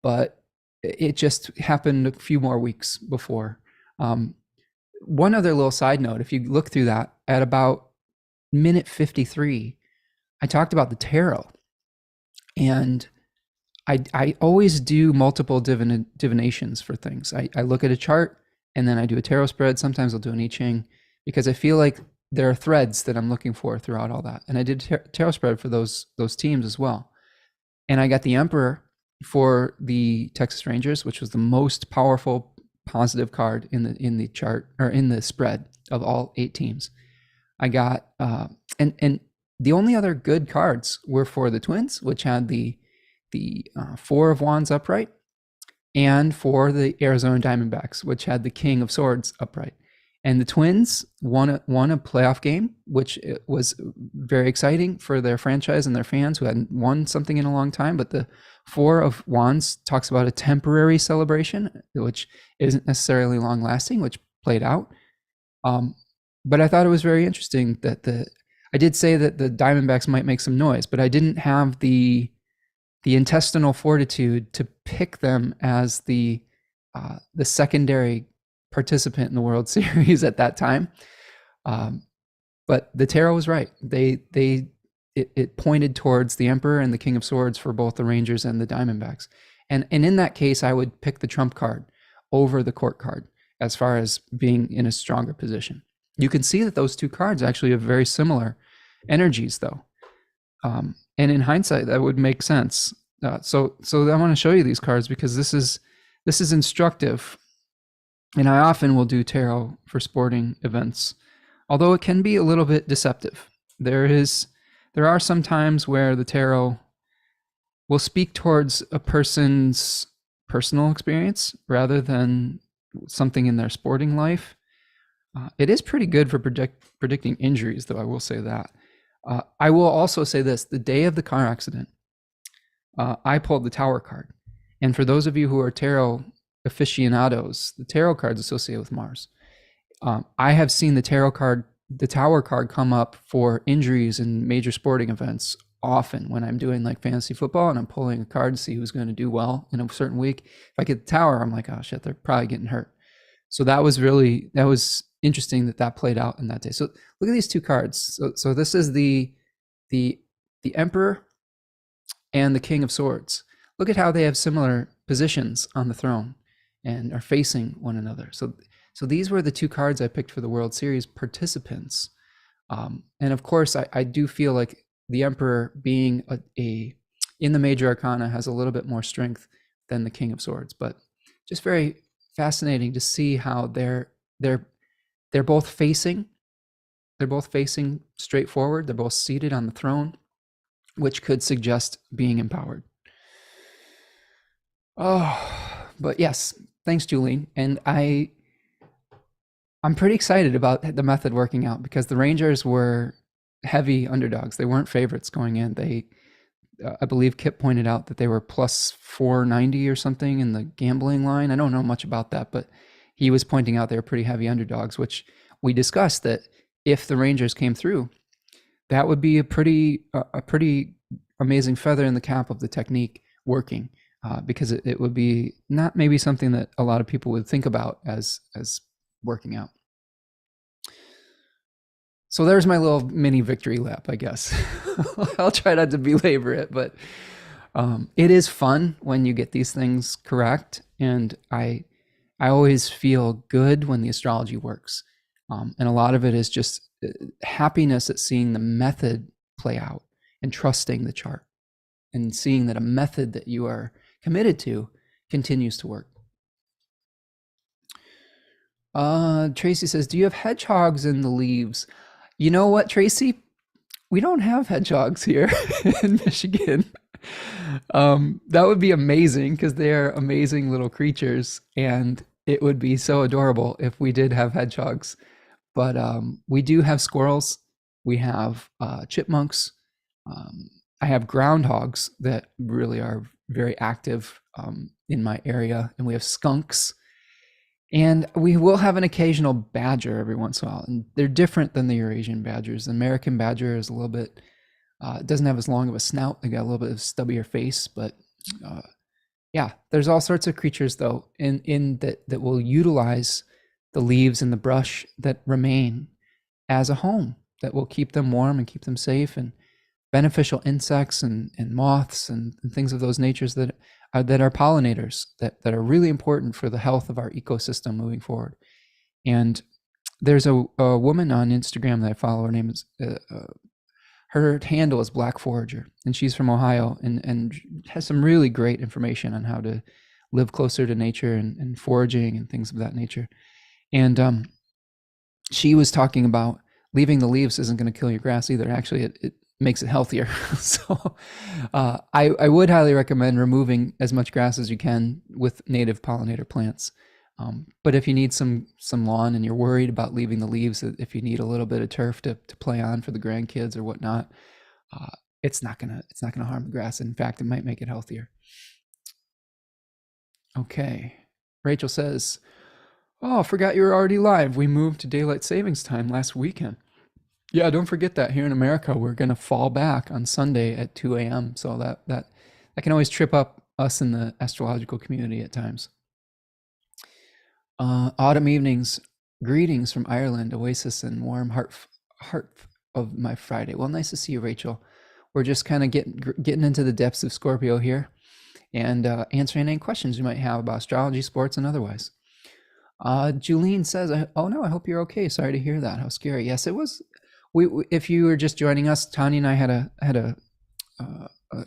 but it just happened a few more weeks before. One other little side note, if you look through that, at about minute 53, I talked about the tarot. And I always do multiple divinations for things. I look at a chart, and then I do a tarot spread. Sometimes I'll do an I Ching, because I feel like there are threads that I'm looking for throughout all that. And I did tarot spread for those teams as well. And I got the Emperor for the Texas Rangers, which was the most powerful positive card in the chart, or in the spread of all 8 teams. I got and the only other good cards were for the Twins, which had the 4 of Wands upright, and for the Arizona Diamondbacks, which had the King of Swords upright. And the Twins won a playoff game, which was very exciting for their franchise and their fans who hadn't won something in a long time. But the 4 of Wands talks about a temporary celebration, which isn't necessarily long lasting, which played out. But I thought it was very interesting that I did say that the Diamondbacks might make some noise, but I didn't have the intestinal fortitude to pick them as the secondary participant in the World Series at that time. But the tarot was right. It pointed towards the Emperor and the King of Swords for both the Rangers and the Diamondbacks. And in that case, I would pick the trump card over the court card as far as being in a stronger position. You can see that those 2 cards actually have very similar energies, though. And in hindsight, that would make sense. So I want to show you these cards because this is instructive. And I often will do tarot for sporting events, although it can be a little bit deceptive. There are some times where the tarot will speak towards a person's personal experience rather than something in their sporting life. It is pretty good for predicting injuries, though, I will say that. I will also say this: the day of the car accident, I pulled the Tower card. And for those of you who are tarot aficionados, the tarot cards associated with Mars. I have seen the Tower card come up for injuries in major sporting events often when I'm doing like fantasy football and I'm pulling a card to see who's going to do well in a certain week. If I get the Tower, I'm like, oh shit, they're probably getting hurt. So that was interesting that played out in that day. So look at these 2 cards. So this is the Emperor and the King of Swords. Look at how they have similar positions on the throne and are facing one another. So these were the 2 cards I picked for the World Series participants. And of course, I do feel like the Emperor being in the major arcana has a little bit more strength than the King of Swords, but just very fascinating to see how they're both facing straight forward. They're both seated on the throne, which could suggest being empowered. Oh, but yes, thanks, Julene. And I'm pretty excited about the method working out because the Rangers were heavy underdogs. They weren't favorites going in. I believe Kip pointed out that they were plus 490 or something in the gambling line. I don't know much about that, but he was pointing out they were pretty heavy underdogs, which we discussed that if the Rangers came through, that would be a pretty amazing feather in the cap of the technique working. because it would be not maybe something that a lot of people would think about as working out. So there's my little mini victory lap, I guess. I'll try not to belabor it, but it is fun when you get these things correct, and I always feel good when the astrology works, and a lot of it is just happiness at seeing the method play out and trusting the chart and seeing that a method that you are committed to continues to work. Tracy says, do you have hedgehogs in the leaves? You know what, Tracy? We don't have hedgehogs here in Michigan. That would be amazing because they're amazing little creatures, and it would be so adorable if we did have hedgehogs. But we do have squirrels. We have chipmunks. I have groundhogs that really are very active in my area, and we have skunks. And we will have an occasional badger every once in a while, and they're different than the Eurasian badgers. The American badger is a little bit, it doesn't have as long of a snout. They got a little bit of stubbier face, but yeah, there's all sorts of creatures though in that will utilize the leaves and the brush that remain as a home that will keep them warm and keep them safe, and beneficial insects and moths and things of those natures that are pollinators that are really important for the health of our ecosystem moving forward. And there's a woman on Instagram that I follow. Her name is her handle is Black Forager, and she's from Ohio and has some really great information on how to live closer to nature and foraging and things of that nature. And she was talking about leaving the leaves isn't going to kill your grass either. Actually, it makes it healthier. So I would highly recommend removing as much grass as you can with native pollinator plants. But if you need some lawn and you're worried about leaving the leaves, if you need a little bit of turf to play on for the grandkids or whatnot, it's not gonna harm the grass. In fact, it might make it healthier. Okay, Rachel says, "Oh, I forgot you were already live. We moved to daylight savings time last weekend." Yeah, don't forget that here in America, we're going to fall back on Sunday at 2 a.m. So that can always trip up us in the astrological community at times. Autumn evenings, greetings from Ireland, oasis and warm heart of my Friday. Well, nice to see you, Rachel. We're just kind of getting into the depths of Scorpio here and answering any questions you might have about astrology, sports, and otherwise. Julene says, "Oh no, I hope you're okay. Sorry to hear that. How scary." Yes, it was. If you were just joining us, Tanya and I had a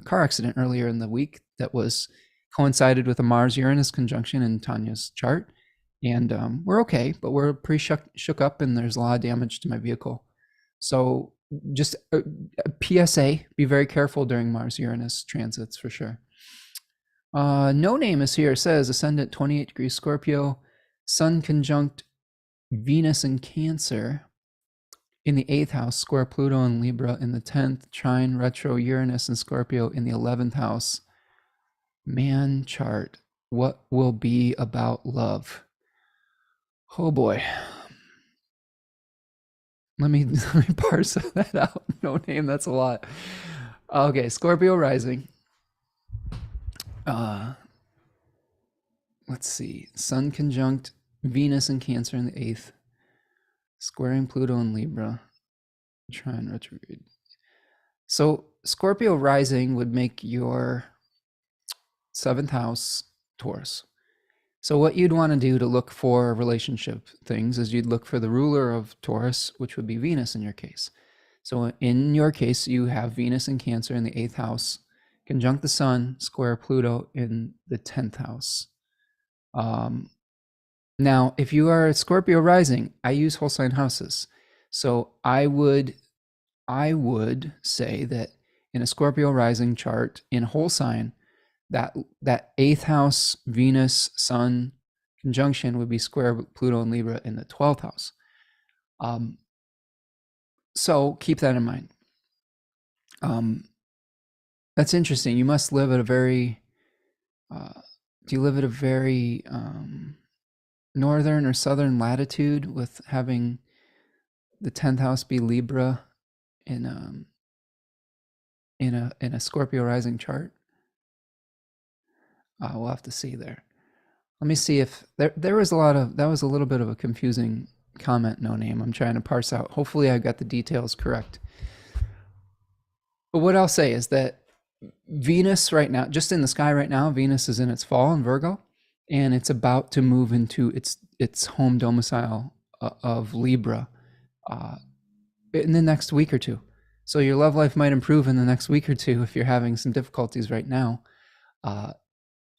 car accident earlier in the week that was coincided with a Mars-Uranus conjunction in Tanya's chart, and we're okay, but we're pretty shook up, and there's a lot of damage to my vehicle. So just a PSA: be very careful during Mars-Uranus transits for sure. No Name is here. Says ascendant 28 degrees Scorpio, Sun conjunct Venus in Cancer. In the 8th house, square Pluto and Libra in the 10th, trine retro Uranus and Scorpio in the 11th house. Man chart, what will be about love? Oh boy. Let me parse that out. No Name, that's a lot. Okay, Scorpio rising. Let's see. Sun conjunct Venus and Cancer in the 8th. Squaring Pluto and Libra. Trine retrograde. So Scorpio rising would make your 7th house Taurus. So what you'd want to do to look for relationship things is you'd look for the ruler of Taurus, which would be Venus in your case. So in your case, you have Venus in Cancer in the 8th house, conjunct the Sun, square Pluto in the 10th house. Now, if you are a Scorpio rising, I use whole sign houses. So I would say that in a Scorpio rising chart in whole sign, that 8th house Venus Sun conjunction would be square Pluto and Libra in the 12th house. So keep that in mind. That's interesting. You must live at a very, do you live at a very northern or southern latitude with having the 10th house be Libra in a Scorpio rising chart? We'll have to see there. Let me see if there was that was a little bit of a confusing comment, no name. I'm trying to parse out. Hopefully I got the details correct. But what I'll say is that Venus right now, just in the sky right now, Venus is in its fall in Virgo, and it's about to move into its home domicile of Libra in the next week or two. So your love life might improve in the next week or two if you're having some difficulties right now.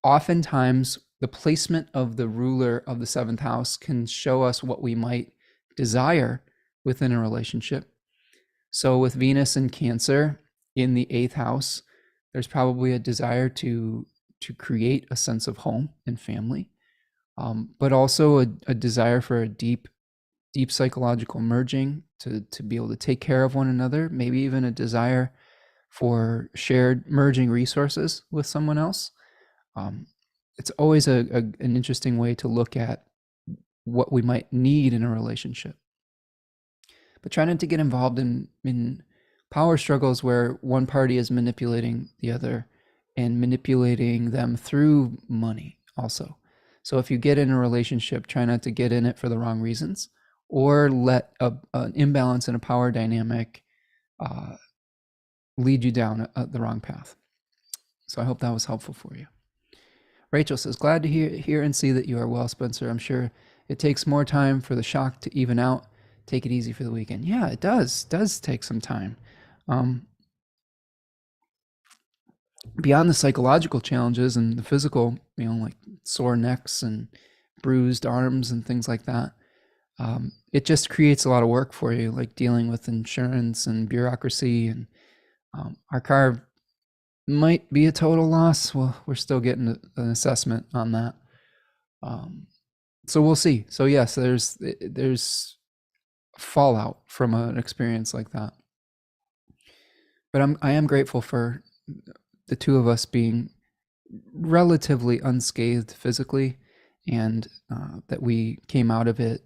Oftentimes, the placement of the ruler of the seventh house can show us what we might desire within a relationship. So with Venus in Cancer in the eighth house, there's probably a desire to create a sense of home and family, but also a desire for a deep psychological merging to be able to take care of one another, maybe even a desire for shared merging resources with someone else. It's always an interesting way to look at what we might need in a relationship. But try not to get involved in power struggles where one party is manipulating the other and manipulating them through money also. So if you get in a relationship, try not to get in it for the wrong reasons or let an imbalance in a power dynamic lead you down the wrong path. So I hope that was helpful for you. Rachel says, glad to hear and see that you are well, Spencer. I'm sure it takes more time for the shock to even out. Take it easy for the weekend. Yeah, it does take some time. Beyond the psychological challenges and the physical, like sore necks and bruised arms and things like that, it just creates a lot of work for you, like dealing with insurance and bureaucracy. And our car might be a total loss. Well, we're still getting an assessment on that. So we'll see. So yes, there's fallout from an experience like that. But I am grateful for the two of us being relatively unscathed physically, and that we came out of it,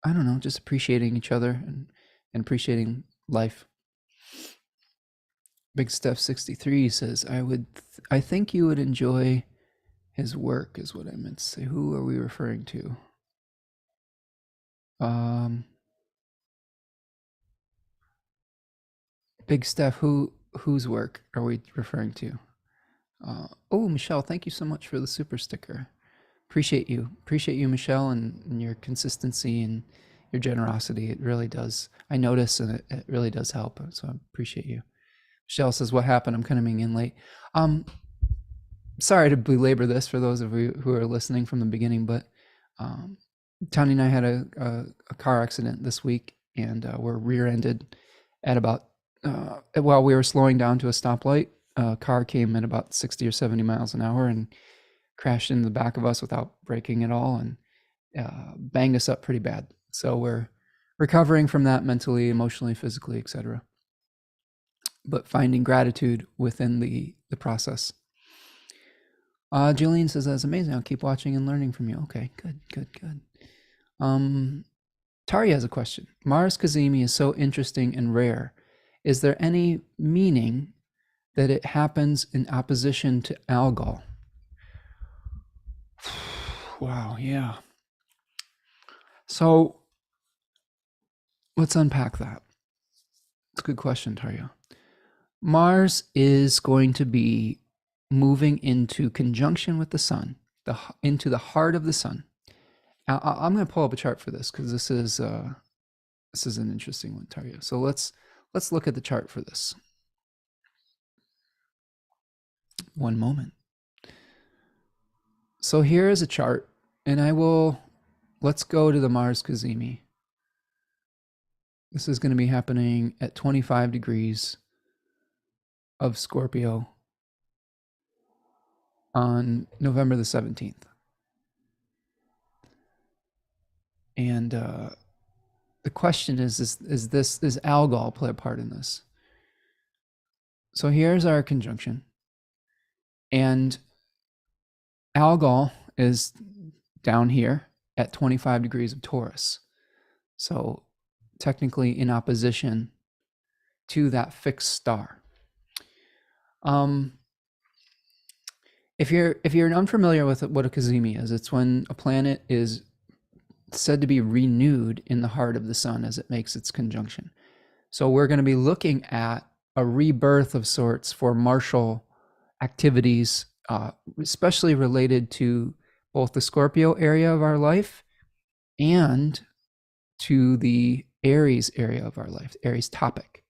I don't know, just appreciating each other and appreciating life. Big Steph 63 says, I think you would enjoy his work, is what I meant to say. Who are we referring to? Big Steph, whose work are we referring to? Oh, Michelle, thank you so much for the super sticker. Appreciate you, Michelle, and your consistency and your generosity. It really does. I notice, and it really does help. So I appreciate you. Michelle says, what happened? I'm coming in late. Sorry to belabor this for those of you who are listening from the beginning, but Tony and I had a car accident this week, and we're rear-ended at about, while we were slowing down to a stoplight, a car came at about 60 or 70 miles an hour and crashed into the back of us without braking at all, and banged us up pretty bad. So we're recovering from that mentally, emotionally, physically, etc. But finding gratitude within the process. Jillian says, that's amazing. I'll keep watching and learning from you. Okay, good. Tari has a question. Mars Kazemi is so interesting and rare. Is there any meaning that it happens in opposition to Algol? Wow, yeah. So let's unpack that. It's a good question, Taria. Mars is going to be moving into conjunction with the sun, into the heart of the sun. I'm going to pull up a chart for this because this is an interesting one, Taria. So let's look at the chart for this. One moment. So here is a chart, and let's go to the Mars Kazemi. This is going to be happening at 25 degrees of Scorpio on November the 17th. And the question is Algol play a part in this? So here's our conjunction. And Algol is down here at 25 degrees of Taurus. So technically in opposition to that fixed star. If you're unfamiliar with what a cazimi is, it's when a planet is said to be renewed in the heart of the sun as it makes its conjunction. So we're going to be looking at a rebirth of sorts for martial activities, especially related to both the Scorpio area of our life and to the Aries area of our life, Aries topic.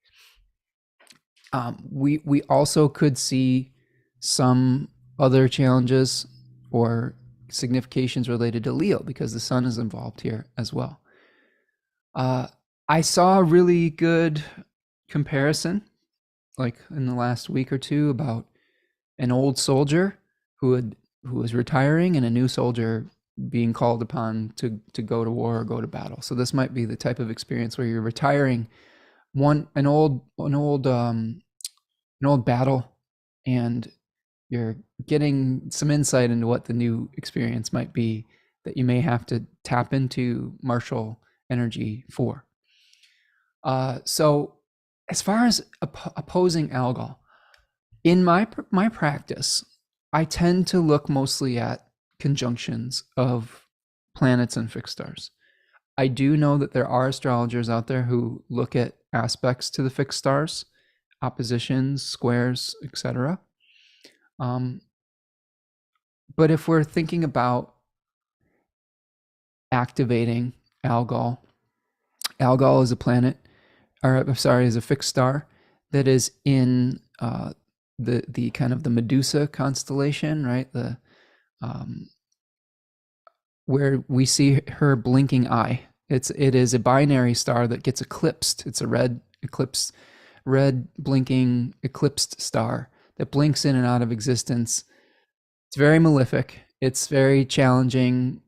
We also could see some other challenges or significations related to Leo because the sun is involved here as well. I saw a really good comparison, like in the last week or two, about an old soldier who was retiring and a new soldier being called upon to go to war or go to battle. So this might be the type of experience where you're retiring an old battle, and you're getting some insight into what the new experience might be that you may have to tap into martial energy for. So as far as opposing algol, in my practice, I tend to look mostly at conjunctions of planets and fixed stars. I do know that there are astrologers out there who look at aspects to the fixed stars, oppositions, squares, etc. But if we're thinking about activating Algol, Algol is a planet, or I'm sorry, is a fixed star that is in the kind of the Medusa constellation, right? The where we see her blinking eye. It is a binary star that gets eclipsed. It's a red blinking eclipsed star that blinks in and out of existence. It's very malefic. It's very challenging.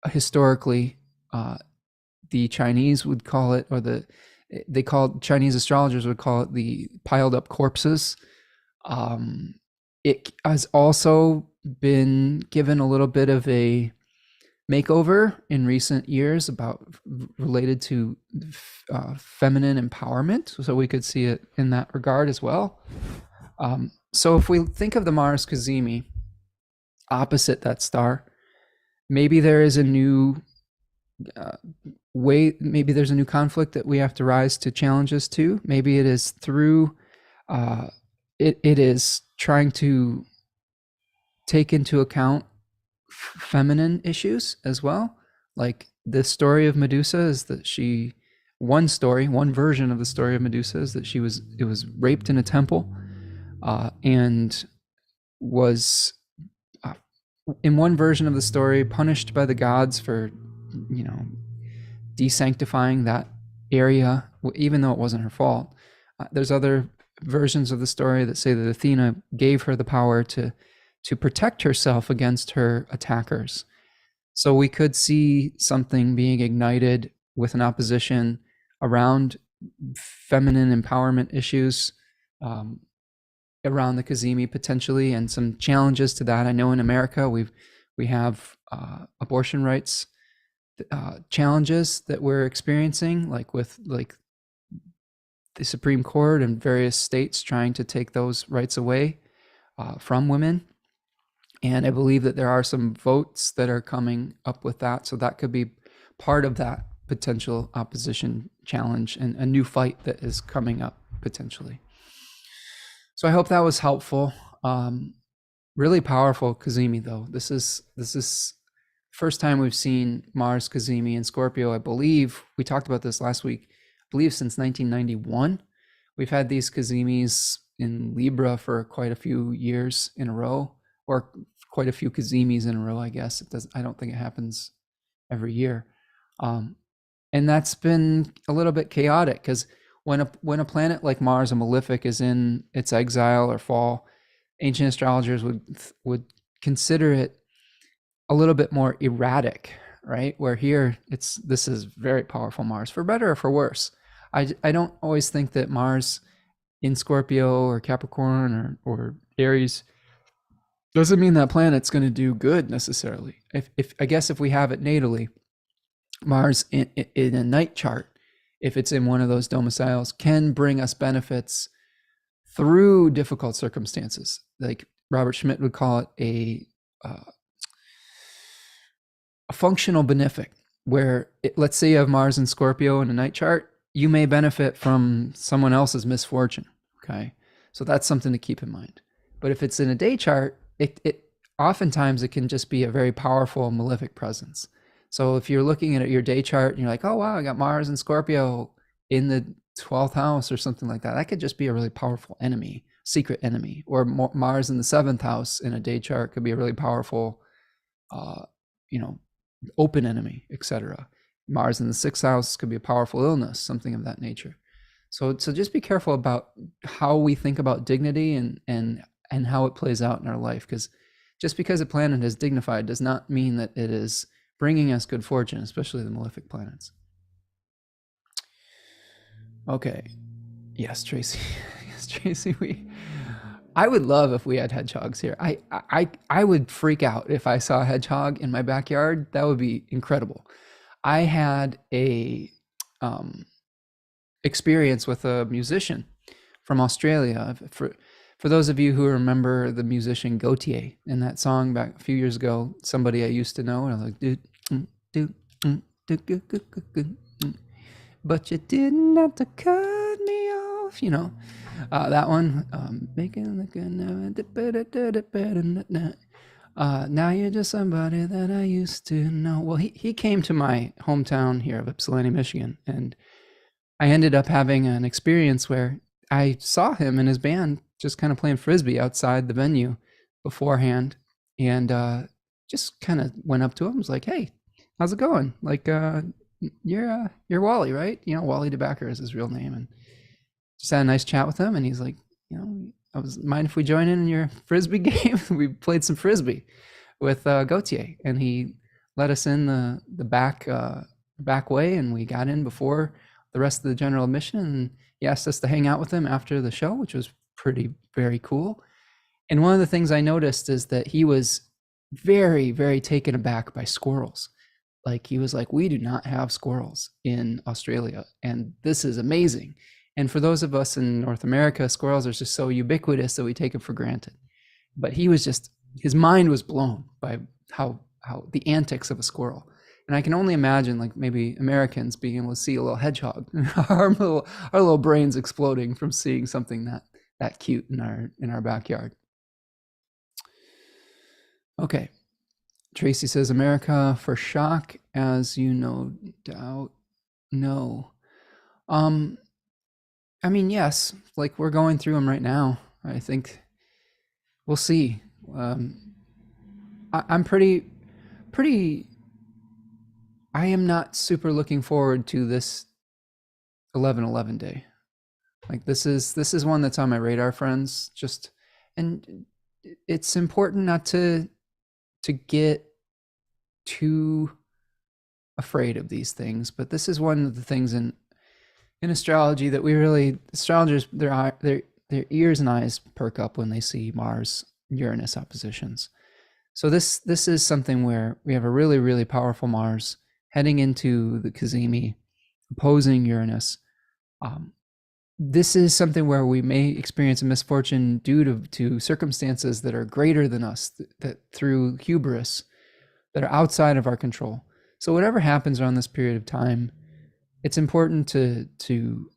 Historically, the Chinese would call it, or Chinese astrologers would call it, the piled up corpses. It has also been given a little bit of a makeover in recent years related to feminine empowerment. So we could see it in that regard as well. So if we think of the Mars cazimi opposite that star, maybe there is a new maybe there's a new conflict that we have to rise to challenges to. Maybe it is through it is trying to take into account feminine issues as well. Like the story of Medusa is that one version of the story of Medusa is that it was raped in a temple, and was in one version of the story punished by the gods for desanctifying that area, even though it wasn't her fault. There's other versions of the story that say that Athena gave her the power to protect herself against her attackers. So we could see something being ignited with an opposition around feminine empowerment issues around the cazimi potentially, and some challenges to that. I know in America we have abortion rights challenges that we're experiencing, like with the Supreme Court and various states trying to take those rights away from women. And I believe that there are some votes that are coming up with that. So that could be part of that potential opposition challenge and a new fight that is coming up potentially. So I hope that was helpful. Really powerful cazimi though. This is first time we've seen Mars cazimi in Scorpio. I believe we talked about this last week. I believe since 1991, we've had these cazimis in Libra for quite a few years in a row, or quite a few cazimis in a row, I guess. I don't think it happens every year. And that's been a little bit chaotic because when a planet like Mars, a malefic, is in its exile or fall, ancient astrologers would consider it a little bit more erratic, right? Where here this is very powerful Mars, for better or for worse. I don't always think that Mars in Scorpio or Capricorn or Aries doesn't mean that planet's going to do good necessarily. If I guess if we have it natally, Mars in a night chart, if it's in one of those domiciles, can bring us benefits through difficult circumstances. Like Robert Schmidt would call it a functional benefic, where let's say you have Mars in Scorpio in a night chart, you may benefit from someone else's misfortune. Okay, so that's something to keep in mind. But if it's in a day chart, it oftentimes it can just be a very powerful malefic presence. So if you're looking at your day chart and you're like, oh wow, I got Mars in Scorpio in the 12th house or something like that, that could just be a really powerful enemy, secret enemy. Or Mars in the 7th house in a day chart could be a really powerful, you know, open enemy, etc. Mars in the 6th house could be a powerful illness, something of that nature. So just be careful about how we think about dignity and how it plays out in our life, because just because a planet is dignified does not mean that it is bringing us good fortune, especially the malefic planets. Okay. Yes, Tracy. Yes, Tracy. I would love if we had hedgehogs here. I would freak out if I saw a hedgehog in my backyard. That would be incredible. I had a experience with a musician from Australia. For those of you who remember the musician Gautier in that song back a few years ago, somebody I used to know, and I was like, but you didn't have to cut me off, you know. That one, now you're just somebody that I used to know. Well, he came to my hometown here of Ypsilanti, Michigan, and I ended up having an experience where I saw him and his band just kind of playing Frisbee outside the venue beforehand, and just kind of went up to him, was like, hey, how's it going? Like, you're Wally, right? You know, Wally DeBacker is his real name, and just had a nice chat with him. And he's like, you know, mind if we join in your Frisbee game? We played some Frisbee with Gautier, and he let us in the back way, and we got in before the rest of the general admission, and he asked us to hang out with him after the show, which was very cool. And one of the things I noticed is that he was very, very taken aback by squirrels. Like, he was like, we do not have squirrels in Australia, and this is amazing. And for those of us in North America, squirrels are just so ubiquitous that we take them for granted. But he was just, his mind was blown by how the antics of a squirrel. And I can only imagine, like, maybe Americans being able to see a little hedgehog, our little brains exploding from seeing something that cute in our backyard. Okay. Tracy says, America for shock, as you no doubt know. I mean, yes, like, we're going through them right now. I think we'll see. I'm pretty, I am not super looking forward to this 11/11 day. Like, this is one that's on my radar, friends. Just, and it's important not to get too afraid of these things, but this is one of the things in astrology that astrologers, their ears and eyes perk up when they see Mars Uranus oppositions. So this is something where we have a really, really powerful Mars heading into the Cazimi, opposing Uranus. This is something where we may experience a misfortune due to circumstances that are greater than us, that through hubris, that are outside of our control. So whatever happens around this period of time, it's important to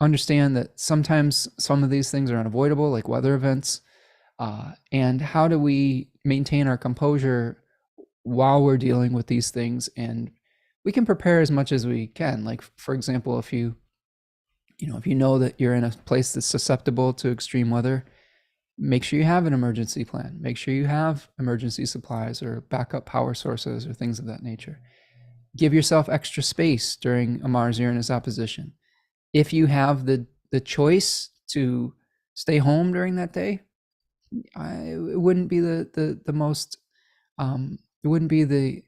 understand that sometimes some of these things are unavoidable, like weather events. And how do we maintain our composure while we're dealing with these things? And we can prepare as much as we can. Like, for example, if you know that you're in a place that's susceptible to extreme weather, make sure you have an emergency plan. Make sure you have emergency supplies or backup power sources or things of that nature. Give yourself extra space during a Mars-Uranus opposition. If you have the choice to stay home during that day, it wouldn't be the most, it would be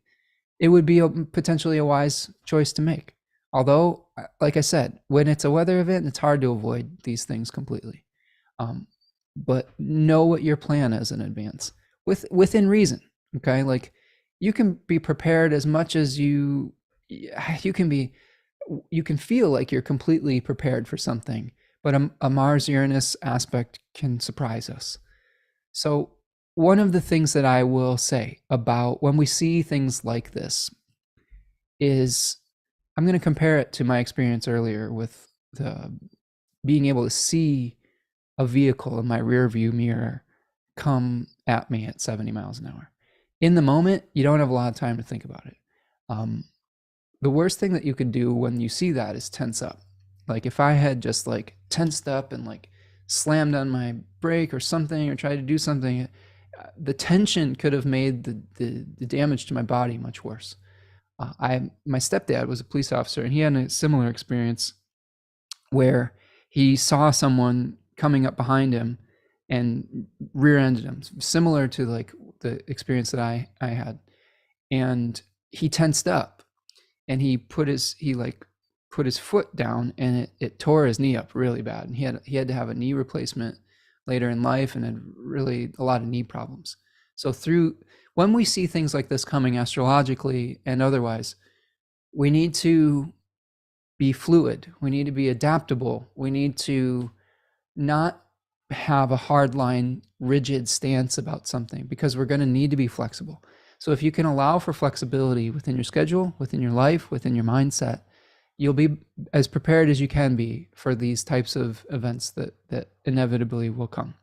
potentially a wise choice to make. Although, like I said, when it's a weather event, it's hard to avoid these things completely. But know what your plan is in advance, within reason. Okay, like, you can be prepared as much as you can feel like you're completely prepared for something, but a Mars Uranus aspect can surprise us. So, one of the things that I will say about when we see things like this is I'm going to compare it to my experience earlier with the being able to see a vehicle in my rear view mirror come at me at 70 miles an hour. In the moment, you don't have a lot of time to think about it. Um, the worst thing that you could do when you see that is tense up. Like if I had just like tensed up and like slammed on my brake or something or tried to do something, the tension could have made the damage to my body much worse. My stepdad was a police officer and he had a similar experience where he saw someone coming up behind him and rear-ended him, similar to like the experience that I had. And he tensed up and he put his foot down and it tore his knee up really bad. And he had to have a knee replacement later in life and had really a lot of knee problems. So when we see things like this coming astrologically and otherwise, we need to be fluid. We need to be adaptable. We need to not have a hard line, rigid stance about something because we're going to need to be flexible. So if you can allow for flexibility within your schedule, within your life, within your mindset, you'll be as prepared as you can be for these types of events that inevitably will come.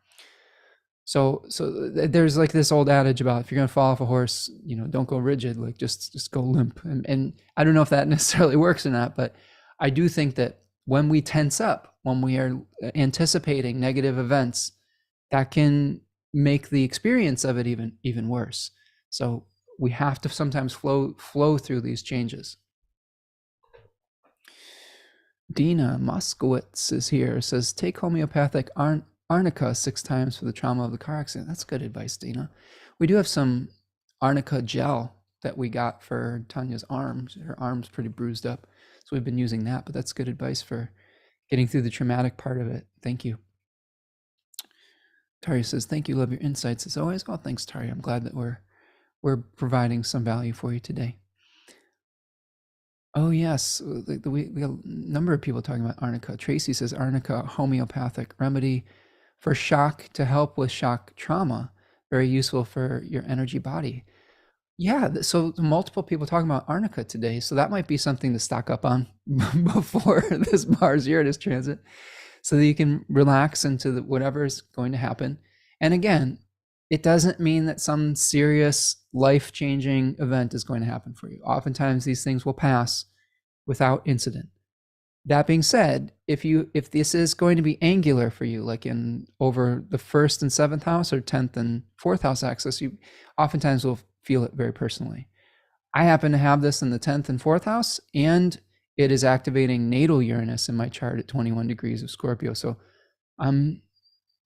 So there's like this old adage about if you're going to fall off a horse, don't go rigid, like just go limp. And I don't know if that necessarily works or not, but I do think that when we tense up, when we are anticipating negative events, that can make the experience of it even worse. So we have to sometimes flow through these changes. Dina Moskowitz is here, says, take homeopathic arnica 6 times for the trauma of the car accident. That's good advice, Dina. We do have some arnica gel that we got for Tanya's arms. Her arm's pretty bruised up, so we've been using that, but that's good advice for getting through the traumatic part of it. Thank you. Tari says, thank you, love your insights as always. Well, thanks, Tari. I'm glad that we're providing some value for you today. Oh, yes. We got a number of people talking about arnica. Tracy says arnica, homeopathic remedy for shock to help with shock trauma. Very useful for your energy body. Yeah, so multiple people talking about arnica today. So that might be something to stock up on before this Mars-Uranus transit so that you can relax into whatever is going to happen. And again, it doesn't mean that some serious life-changing event is going to happen for you. Oftentimes these things will pass without incident. That being said, if this is going to be angular for you, like in over the 1st and 7th house or 10th and 4th house axis, you oftentimes will feel it very personally. I happen to have this in the 10th and 4th house, and it is activating natal Uranus in my chart at 21 degrees of Scorpio. So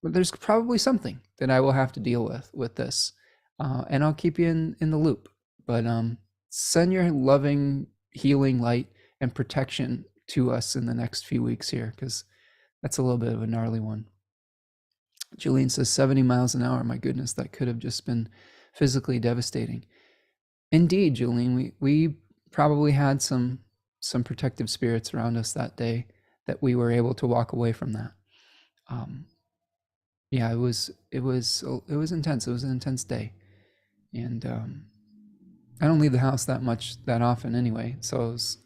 there's probably something that I will have to deal with this, and I'll keep you in the loop. But send your loving, healing light and protection to us in the next few weeks here, because that's a little bit of a gnarly one. Julian says 70 miles an hour. My goodness, that could have just been physically devastating. Indeed, Julian, we probably had some protective spirits around us that day that we were able to walk away from that. Yeah, it was intense. It was an intense day, and I don't leave the house that often anyway, so it was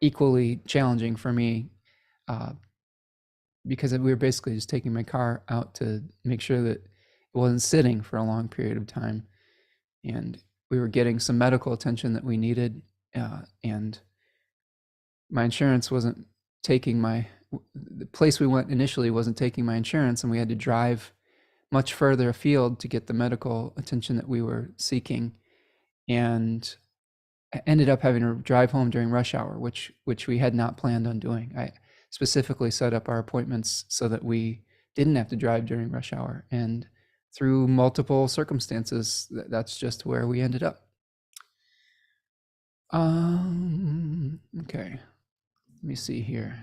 equally challenging for me because we were basically just taking my car out to make sure that it wasn't sitting for a long period of time, and we were getting some medical attention that we needed, and my insurance wasn't taking the place we went initially wasn't taking my insurance, and we had to drive much further afield to get the medical attention that we were seeking, and I ended up having to drive home during rush hour, which we had not planned on doing. I specifically set up our appointments so that we didn't have to drive during rush hour, and through multiple circumstances, that's just where we ended up. Okay, let me see here.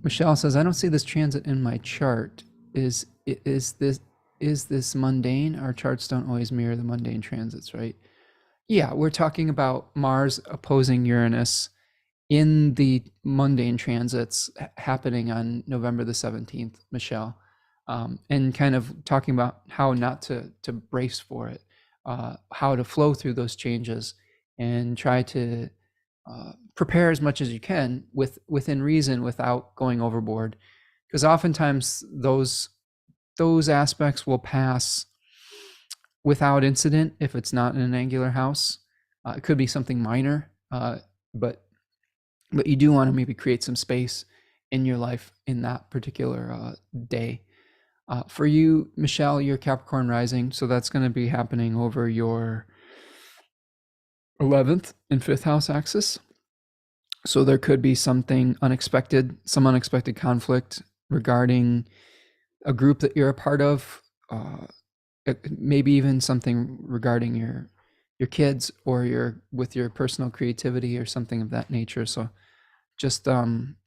Michelle says, I don't see this transit in my chart. Is this mundane? Our charts don't always mirror the mundane transits, right? Yeah, we're talking about Mars opposing Uranus in the mundane transits happening on November the 17th, Michelle. and kind of talking about how not to brace for it, how to flow through those changes and try to prepare as much as you can within reason without going overboard, because oftentimes those aspects will pass without incident if it's not in an angular house. It could be something minor, but you do want to maybe create some space in your life in that particular day. For you, Michelle, you're Capricorn rising, so that's going to be happening over your 11th and 5th house axis. So there could be something unexpected, some unexpected conflict regarding a group that you're a part of, maybe even something regarding your kids or with your personal creativity or something of that nature. So just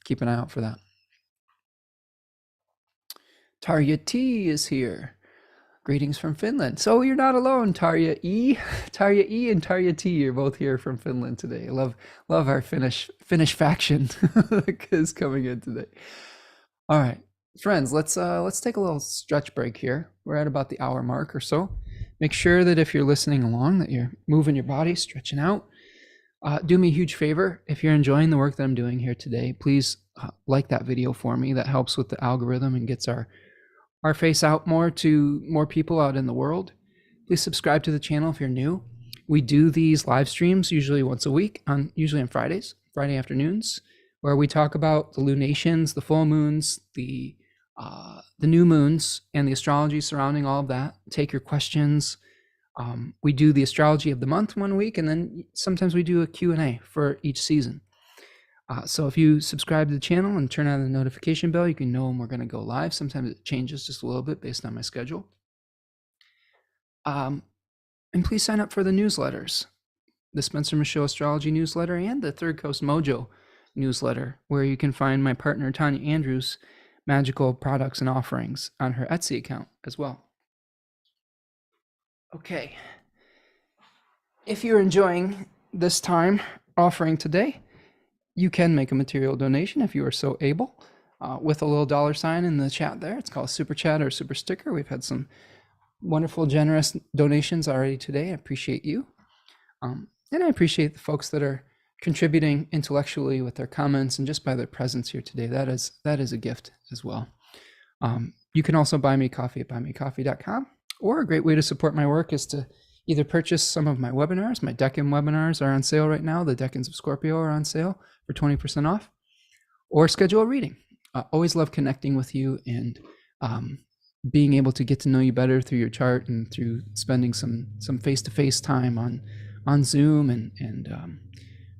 keep an eye out for that. Tarja T is here. Greetings from Finland. So you're not alone, Tarja E. Tarja E and Tarja T, you're both here from Finland today. I love our Finnish faction that is coming in today. All right, friends, let's take a little stretch break here. We're at about the hour mark or so. Make sure that if you're listening along that you're moving your body, stretching out. Do me a huge favor. If you're enjoying the work that I'm doing here today, please like that video for me. That helps with the algorithm and gets our face out more to more people out in the world. Please subscribe to the channel if you're new. We do these live streams usually once a week, usually on Friday afternoons, where we talk about the lunations, the full moons, the new moons, and the astrology surrounding all of that. Take your questions. We do the astrology of the month one week, and then sometimes we do a Q&A for each season. So if you subscribe to the channel and turn on the notification bell, you can know when we're going to go live. Sometimes it changes just a little bit based on my schedule. And please sign up for the newsletters, the Spencer Michaud Astrology newsletter and the Third Coast Mojo newsletter, where you can find my partner Tanya Andrews' magical products and offerings on her Etsy account as well. Okay. If you're enjoying this time offering today, you can make a material donation if you are so able, with a little $ in the chat there. It's called Super Chat or Super Sticker. We've had some wonderful, generous donations already today. I appreciate you. And I appreciate the folks that are contributing intellectually with their comments and just by their presence here today. That is a gift as well. You can also buy me coffee at buymecoffee.com, or a great way to support my work is to either purchase some of my webinars. My Decan webinars are on sale right now. The Decans of Scorpio are on sale for 20% off, or schedule a reading. I always love connecting with you and being able to get to know you better through your chart and through spending some face-to-face time on Zoom and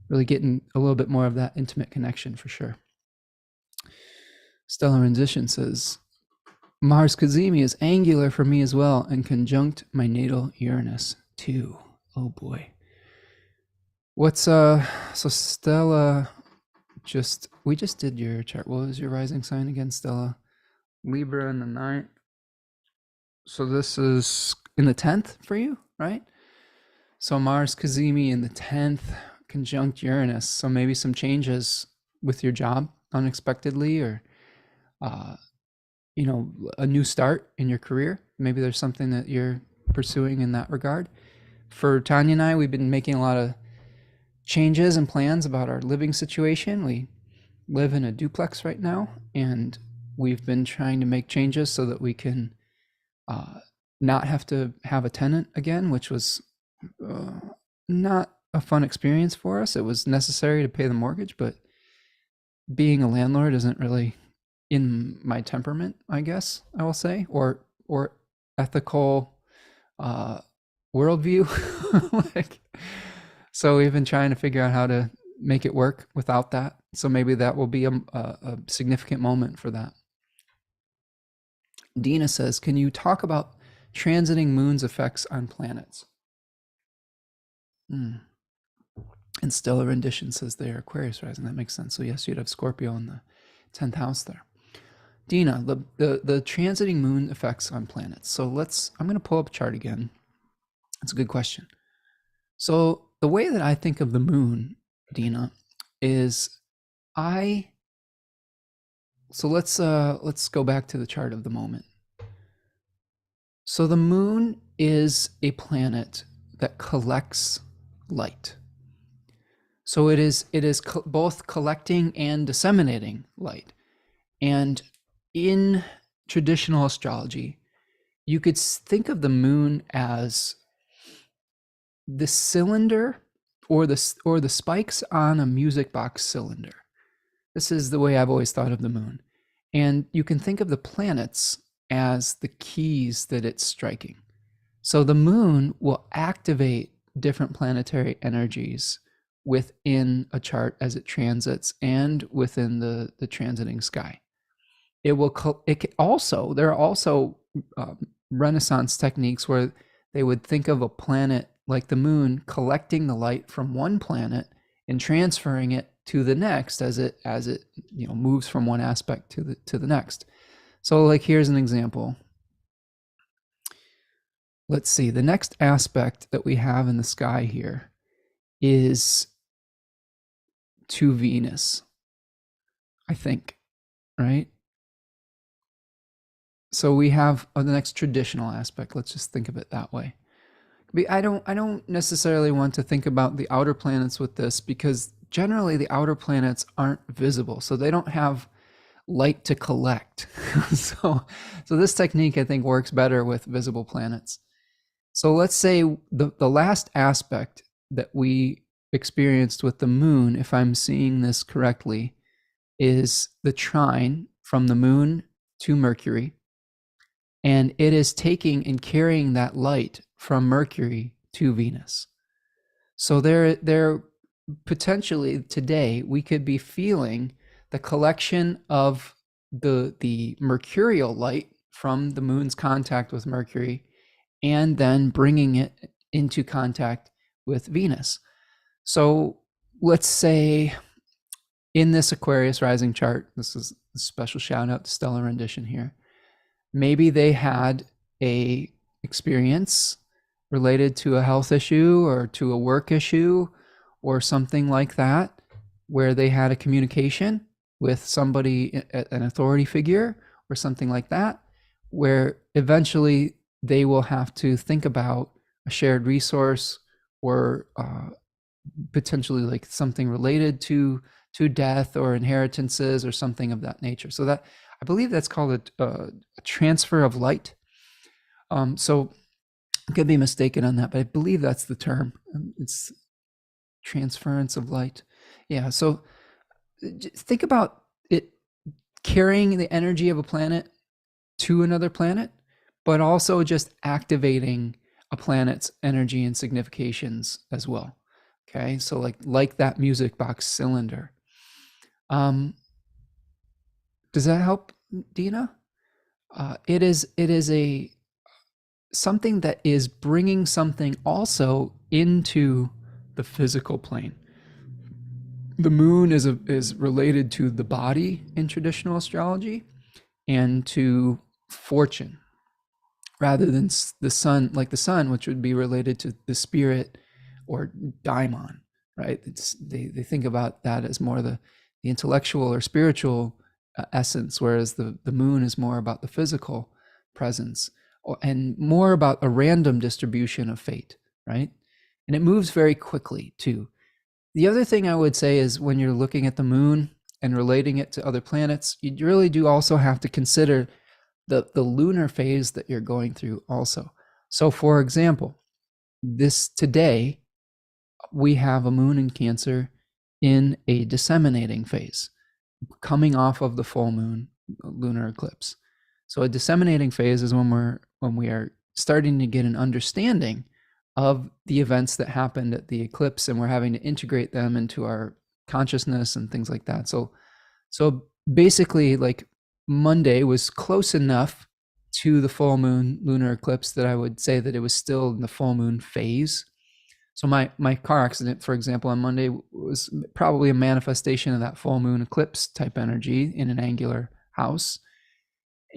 really getting a little bit more of that intimate connection for sure. Stellar Rendition says, Mars Kazemi is angular for me as well and conjunct my natal Uranus too. Oh boy. What's so Stella, we just did your chart. What was your rising sign again, Stella? Libra in the 9th. So this is in the 10th for you, right? So Mars Kazemi in the 10th conjunct Uranus. So maybe some changes with your job unexpectedly, or a new start in your career. Maybe there's something that you're pursuing in that regard. For Tanya and I, we've been making a lot of changes and plans about our living situation. We live in a duplex right now, and we've been trying to make changes so that we can not have to have a tenant again, which was not a fun experience for us. It was necessary to pay the mortgage, but being a landlord isn't really in my temperament, I guess I will say, or ethical worldview. So we've been trying to figure out how to make it work without that. So maybe that will be a significant moment for that. Dina says, can you talk about transiting moon's effects on planets? And Stellar Rendition says they are Aquarius rising. That makes sense. So yes, you'd have Scorpio in the 10th house there. Dina, the transiting moon effects on planets. So I'm going to pull up a chart again. That's a good question. So the way that I think of the moon, Dina, is let's go back to the chart of the moment. So the moon is a planet that collects light. So it is both collecting and disseminating light. And in traditional astrology, you could think of the moon as the cylinder or the spikes on a music box cylinder. This is the way I've always thought of the moon. And you can think of the planets as the keys that it's striking. So the moon will activate different planetary energies within a chart as it transits and within the transiting sky. There are also Renaissance techniques where they would think of a planet like the moon collecting the light from one planet and transferring it to the next as it moves from one aspect to the next. So like here's an example. Let's see, the next aspect that we have in the sky here is to Venus, I think, right? So we have the next traditional aspect. Let's just think of it that way. I don't necessarily want to think about the outer planets with this because generally the outer planets aren't visible, so they don't have light to collect. so this technique I think works better with visible planets. So let's say the last aspect that we experienced with the moon, if I'm seeing this correctly, is the trine from the moon to Mercury. And it is taking and carrying that light from Mercury to Venus. So there potentially today we could be feeling the collection of the mercurial light from the moon's contact with Mercury and then bringing it into contact with Venus. So let's say in this Aquarius rising chart, this is a special shout out to Stellar Rendition here. Maybe they had a experience related to a health issue or to a work issue or something like that, where they had a communication with somebody, an authority figure or something like that, where eventually they will have to think about a shared resource or potentially like something related to death or inheritances or something of that nature. So that I believe that's called a transfer of light. So I could be mistaken on that, but I believe that's the term. It's transference of light. Yeah. So think about it carrying the energy of a planet to another planet, but also just activating a planet's energy and significations as well. Okay. So like that music box cylinder. Does that help, Dina? It is something that is bringing something also into the physical plane. The moon is related to the body in traditional astrology and to fortune, rather than the sun, which would be related to the spirit or daimon, right? They think about that as more the intellectual or spiritual essence, whereas the moon is more about the physical presence and more about a random distribution of fate, right? And it moves very quickly too. The other thing I would say is when you're looking at the moon and relating it to other planets, you really do also have to consider the lunar phase that you're going through also. So for example, today we have a moon in Cancer in a disseminating phase, coming off of the full moon lunar eclipse. So a disseminating phase is when we are starting to get an understanding of the events that happened at the eclipse, and we're having to integrate them into our consciousness and things like that. So basically, like Monday was close enough to the full moon lunar eclipse that I would say that it was still in the full moon phase. So my car accident, for example, on Monday was probably a manifestation of that full moon eclipse type energy in an angular house.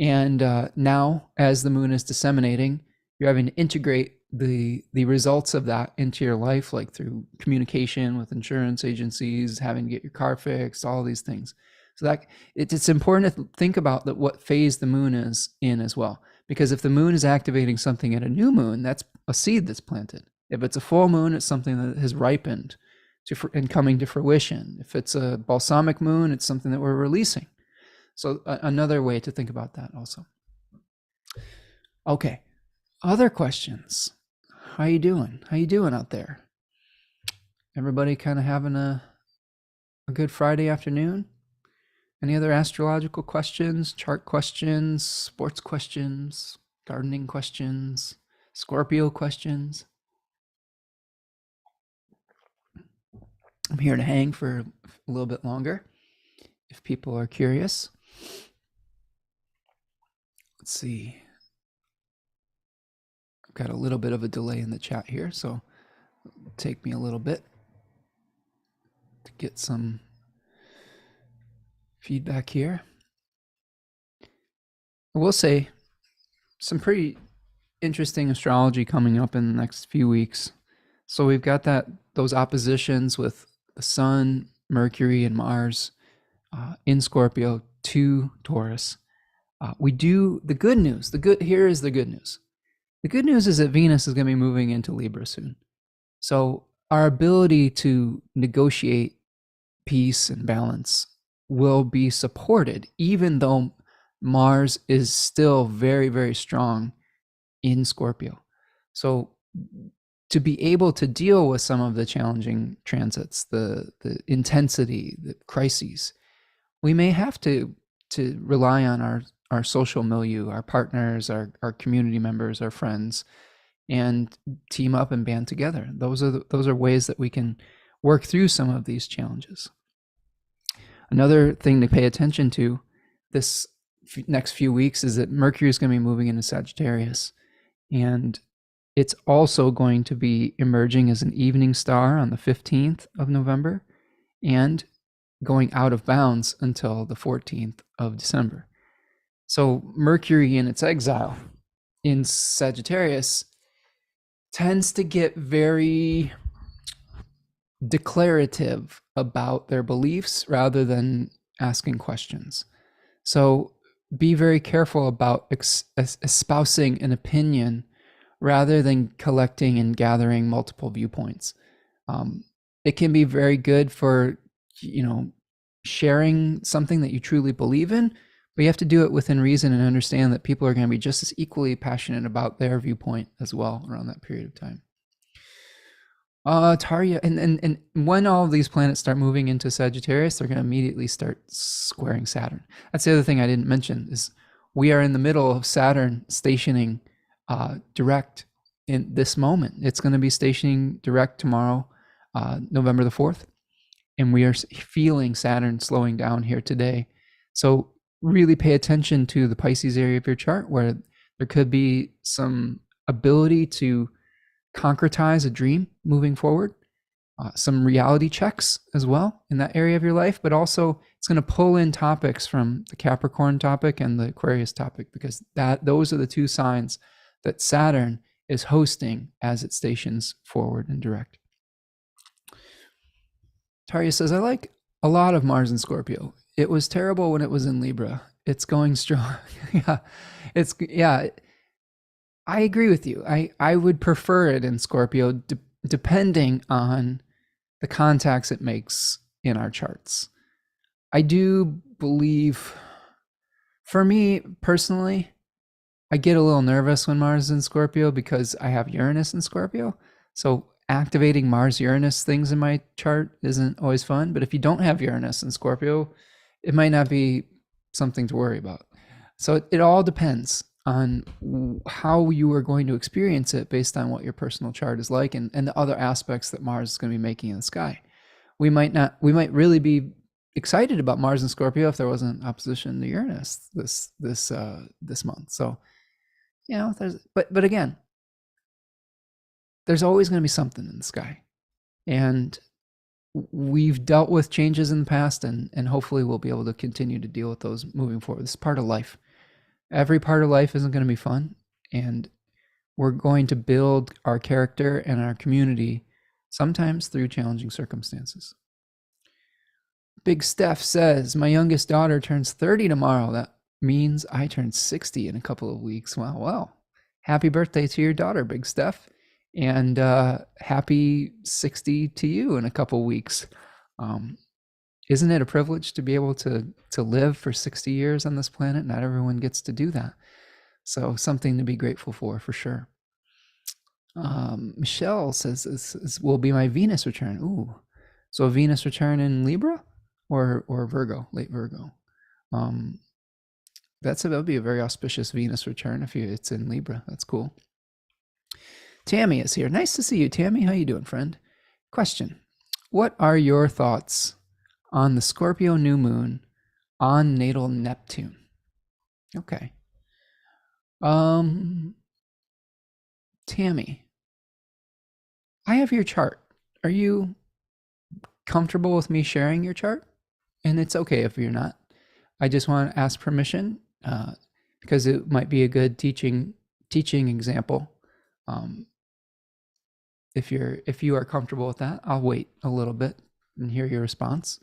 And now, as the moon is disseminating, you're having to integrate the results of that into your life, like through communication with insurance agencies, having to get your car fixed, all these things. So that it's important to think about that what phase the moon is in as well, Because if the moon is activating something at a new moon, that's a seed that's planted. If it's a full moon, it's something that has ripened and coming to fruition. If it's a balsamic moon, it's something that we're releasing. So another way to think about that also. Okay, other questions. How you doing? How you doing out there? Everybody kind of having a good Friday afternoon? Any other astrological questions, chart questions, sports questions, gardening questions, Scorpio questions? I'm here to hang for a little bit longer if people are curious. Let's see. I've got a little bit of a delay in the chat here, so it'll take me a little bit to get some feedback here. I will say some pretty interesting astrology coming up in the next few weeks. So we've got those oppositions with the Sun, Mercury, and Mars in Scorpio to Taurus. We do the good news. Here is the good news. The good news is that Venus is going to be moving into Libra soon. So our ability to negotiate peace and balance will be supported, even though Mars is still very, very strong in Scorpio. So to be able to deal with some of the challenging transits, the intensity, the crises, we may have to rely on our social milieu, our partners, our community members, our friends, and team up and band together. Those are ways that we can work through some of these challenges. Another thing to pay attention to this next few weeks is that Mercury is going to be moving into Sagittarius, and it's also going to be emerging as an evening star on the 15th of November and going out of bounds until the 14th of December. So Mercury in its exile in Sagittarius tends to get very declarative about their beliefs rather than asking questions. So be very careful about espousing an opinion rather than collecting and gathering multiple viewpoints. It can be very good for, sharing something that you truly believe in, but you have to do it within reason and understand that people are going to be just as equally passionate about their viewpoint as well around that period of time. Tarya, and when all of these planets start moving into Sagittarius, they're going to immediately start squaring Saturn. That's the other thing I didn't mention is we are in the middle of Saturn stationing direct in this moment. It's going to be stationing direct tomorrow, November the 4th, and we are feeling Saturn slowing down here today. So really pay attention to the Pisces area of your chart where there could be some ability to concretize a dream moving forward, some reality checks as well in that area of your life, but also it's going to pull in topics from the Capricorn topic and the Aquarius topic, because those are the two signs that Saturn is hosting as it stations forward and direct. Tarya says, I like a lot of Mars in Scorpio. It was terrible when it was in Libra. It's going strong. I agree with you. I would prefer it in Scorpio depending on the contacts it makes in our charts. I do believe, for me personally, I get a little nervous when Mars is in Scorpio because I have Uranus in Scorpio. So activating Mars-Uranus things in my chart isn't always fun. But if you don't have Uranus in Scorpio, it might not be something to worry about. So it all depends on how you are going to experience it based on what your personal chart is like and the other aspects that Mars is going to be making in the sky. We might really be excited about Mars and Scorpio if there wasn't opposition to Uranus this month. So, but again, there's always going to be something in the sky, and we've dealt with changes in the past, and hopefully we'll be able to continue to deal with those moving forward. This is part of life. Every part of life isn't going to be fun, and we're going to build our character and our community sometimes through challenging circumstances. Big Steph says, my youngest daughter turns 30 tomorrow. That means I turned 60 in a couple of weeks. Wow, well, happy birthday to your daughter, Big Steph, and happy 60 to you in a couple of weeks. Isn't it a privilege to be able to live for 60 years on this planet? Not everyone gets to do that. So something to be grateful for sure. Michelle says this will be my Venus return. Ooh, so a Venus return in Libra or Virgo, late Virgo. That'll be a very auspicious Venus return if it's in Libra. That's cool. Tammy is here. Nice to see you, Tammy. How you doing, friend? Question: what are your thoughts on the Scorpio new moon on natal Neptune? Okay. Tammy, I have your chart. Are you comfortable with me sharing your chart? And it's okay if you're not. I just want to ask permission because it might be a good teaching example. If you are comfortable with that, I'll wait a little bit and hear your response.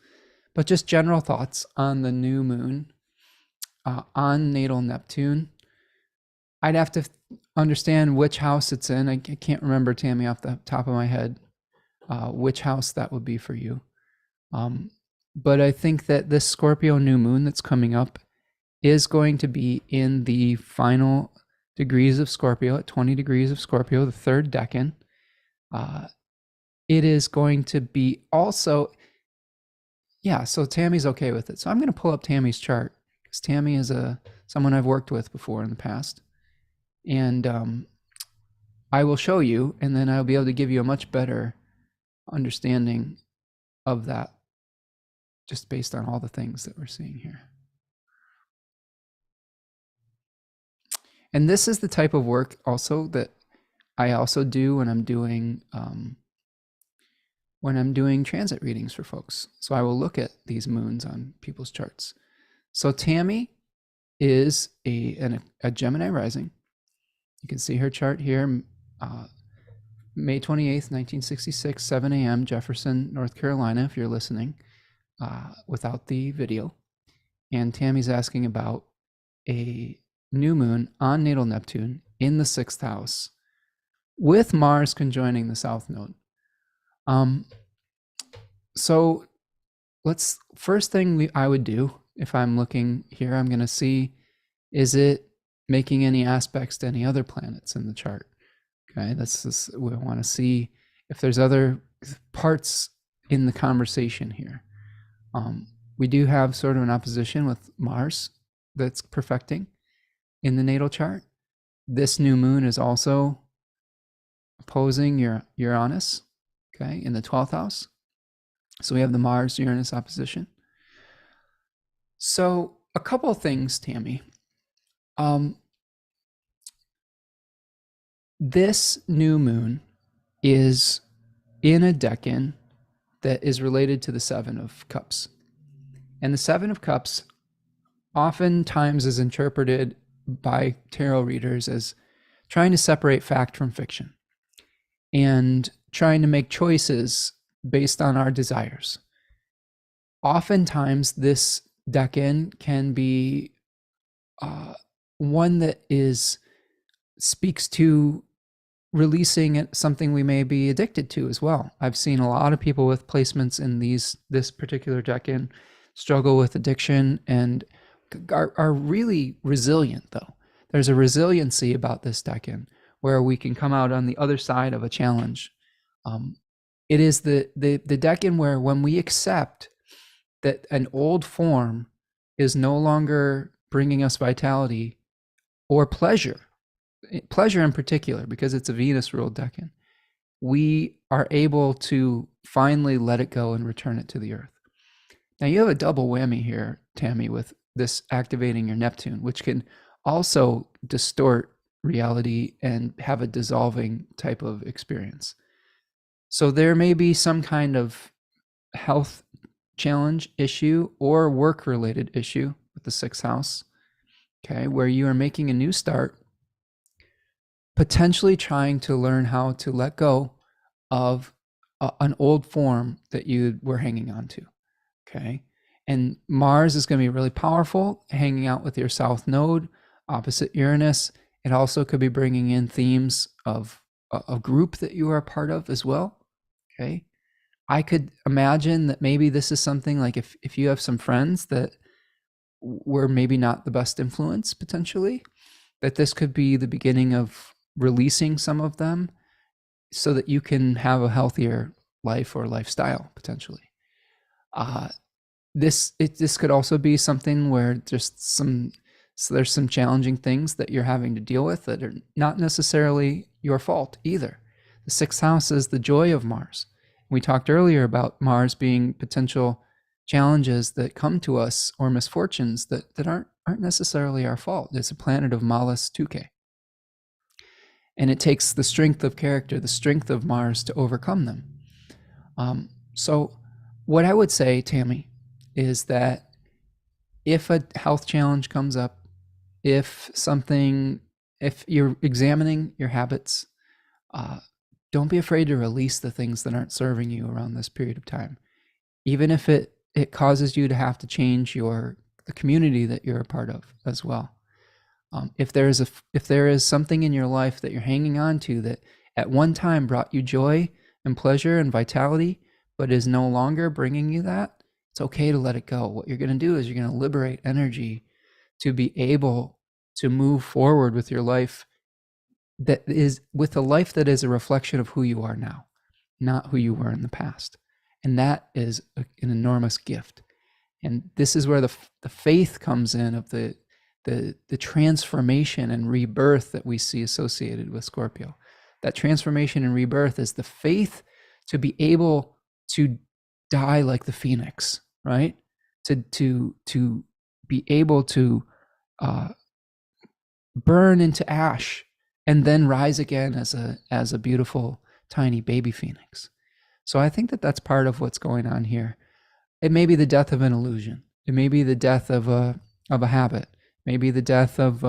But just general thoughts on the new moon on natal Neptune. I'd have to understand which house it's in. I can't remember, Tammy, off the top of my head, which house that would be for you. But I think that this Scorpio new moon that's coming up is going to be in the final degrees of Scorpio, at 20 degrees of Scorpio, the third decan. It is going to be also, yeah, so Tammy's okay with it. So I'm going to pull up Tammy's chart because Tammy is someone I've worked with before in the past. And I will show you, and then I'll be able to give you a much better understanding of that just based on all the things that we're seeing here. And this is the type of work also that I also do when I'm doing transit readings for folks. So I will look at these moons on people's charts. So Tammy is a Gemini rising. You can see her chart here, May 28th, 1966, 7 a.m., Jefferson, North Carolina, if you're listening, without the video. And Tammy's asking about a new moon on natal Neptune in the 6th house with Mars conjoining the South Node. So first thing I would do if I'm looking here, I'm going to see, is it making any aspects to any other planets in the chart? Okay, we want to see if there's other parts in the conversation here. We do have sort of an opposition with Mars that's perfecting in the natal chart. This new moon is also opposing Uranus, okay, in the 12th house. So we have the Mars-Uranus opposition. So a couple of things, Tammy. This new moon is in a decan that is related to the Seven of Cups. And the Seven of Cups oftentimes is interpreted by tarot readers as trying to separate fact from fiction and trying to make choices based on our desires. Oftentimes, this decan can be one that speaks to releasing something we may be addicted to as well. I've seen a lot of people with placements in this particular decan struggle with addiction and are really resilient, though. There's a resiliency about this decan where we can come out on the other side of a challenge. It is the decan where when we accept that an old form is no longer bringing us vitality or pleasure in particular, because it's a Venus-ruled decan, we are able to finally let it go and return it to the earth. Now you have a double whammy here, Tammy, with this activating your Neptune, which can also distort reality and have a dissolving type of experience. So there may be some kind of health challenge issue or work-related issue with the 6th house, okay, where you are making a new start, potentially trying to learn how to let go of an old form that you were hanging on to, okay? And Mars is going to be really powerful, hanging out with your south node, opposite Uranus. It also could be bringing in themes of a group that you are a part of as well. Okay. I could imagine that maybe this is something like if you have some friends that were maybe not the best influence potentially, that this could be the beginning of releasing some of them so that you can have a healthier life or lifestyle potentially. This could also be something where just there's some challenging things that you're having to deal with that are not necessarily your fault either. The sixth house is the joy of Mars. We talked earlier about Mars being potential challenges that come to us or misfortunes that aren't necessarily our fault. It's a planet of Malus Tuke. And it takes the strength of character, the strength of Mars to overcome them. So what I would say, Tammy, is that if a health challenge comes up, if you're examining your habits, don't be afraid to release the things that aren't serving you around this period of time. Even if it causes you to have to change the community that you're a part of as well. If there is something in your life that you're hanging on to that at one time brought you joy and pleasure and vitality, but is no longer bringing you that, it's okay to let it go. What you're going to do is you're going to liberate energy to be able to move forward with your life with a life that is a reflection of who you are now, not who you were in the past. And that is an enormous gift. And this is where the faith comes in of the transformation and rebirth that we see associated with Scorpio. That transformation and rebirth is the faith to be able to die like the phoenix, right? To be able to burn into ash and then rise again as a beautiful tiny baby phoenix. So I think that that's part of what's going on here. It may be the death of an illusion. It may be the death of a habit. Maybe the death of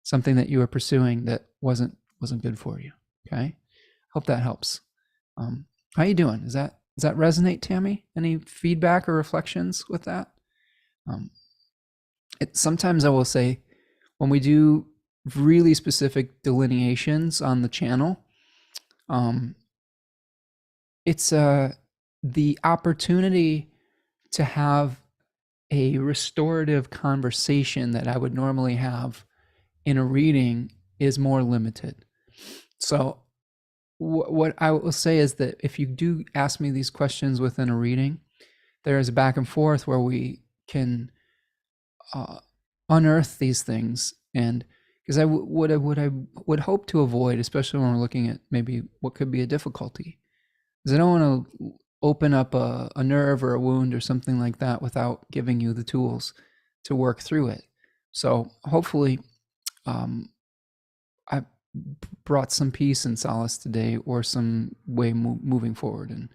something that you were pursuing that wasn't good for you. Okay, hope that helps. How you doing? Does that resonate, Tammy? Any feedback or reflections with that? Sometimes I will say when we do really specific delineations on the channel, it's the opportunity to have a restorative conversation that I would normally have in a reading is more limited. So what I will say is that if you do ask me these questions within a reading, there is a back and forth where we can unearth these things. And because what I would hope to avoid, especially when we're looking at maybe what could be a difficulty, is I don't want to open up a nerve or a wound or something like that without giving you the tools to work through it. So hopefully I brought some peace and solace today, or some way moving forward, and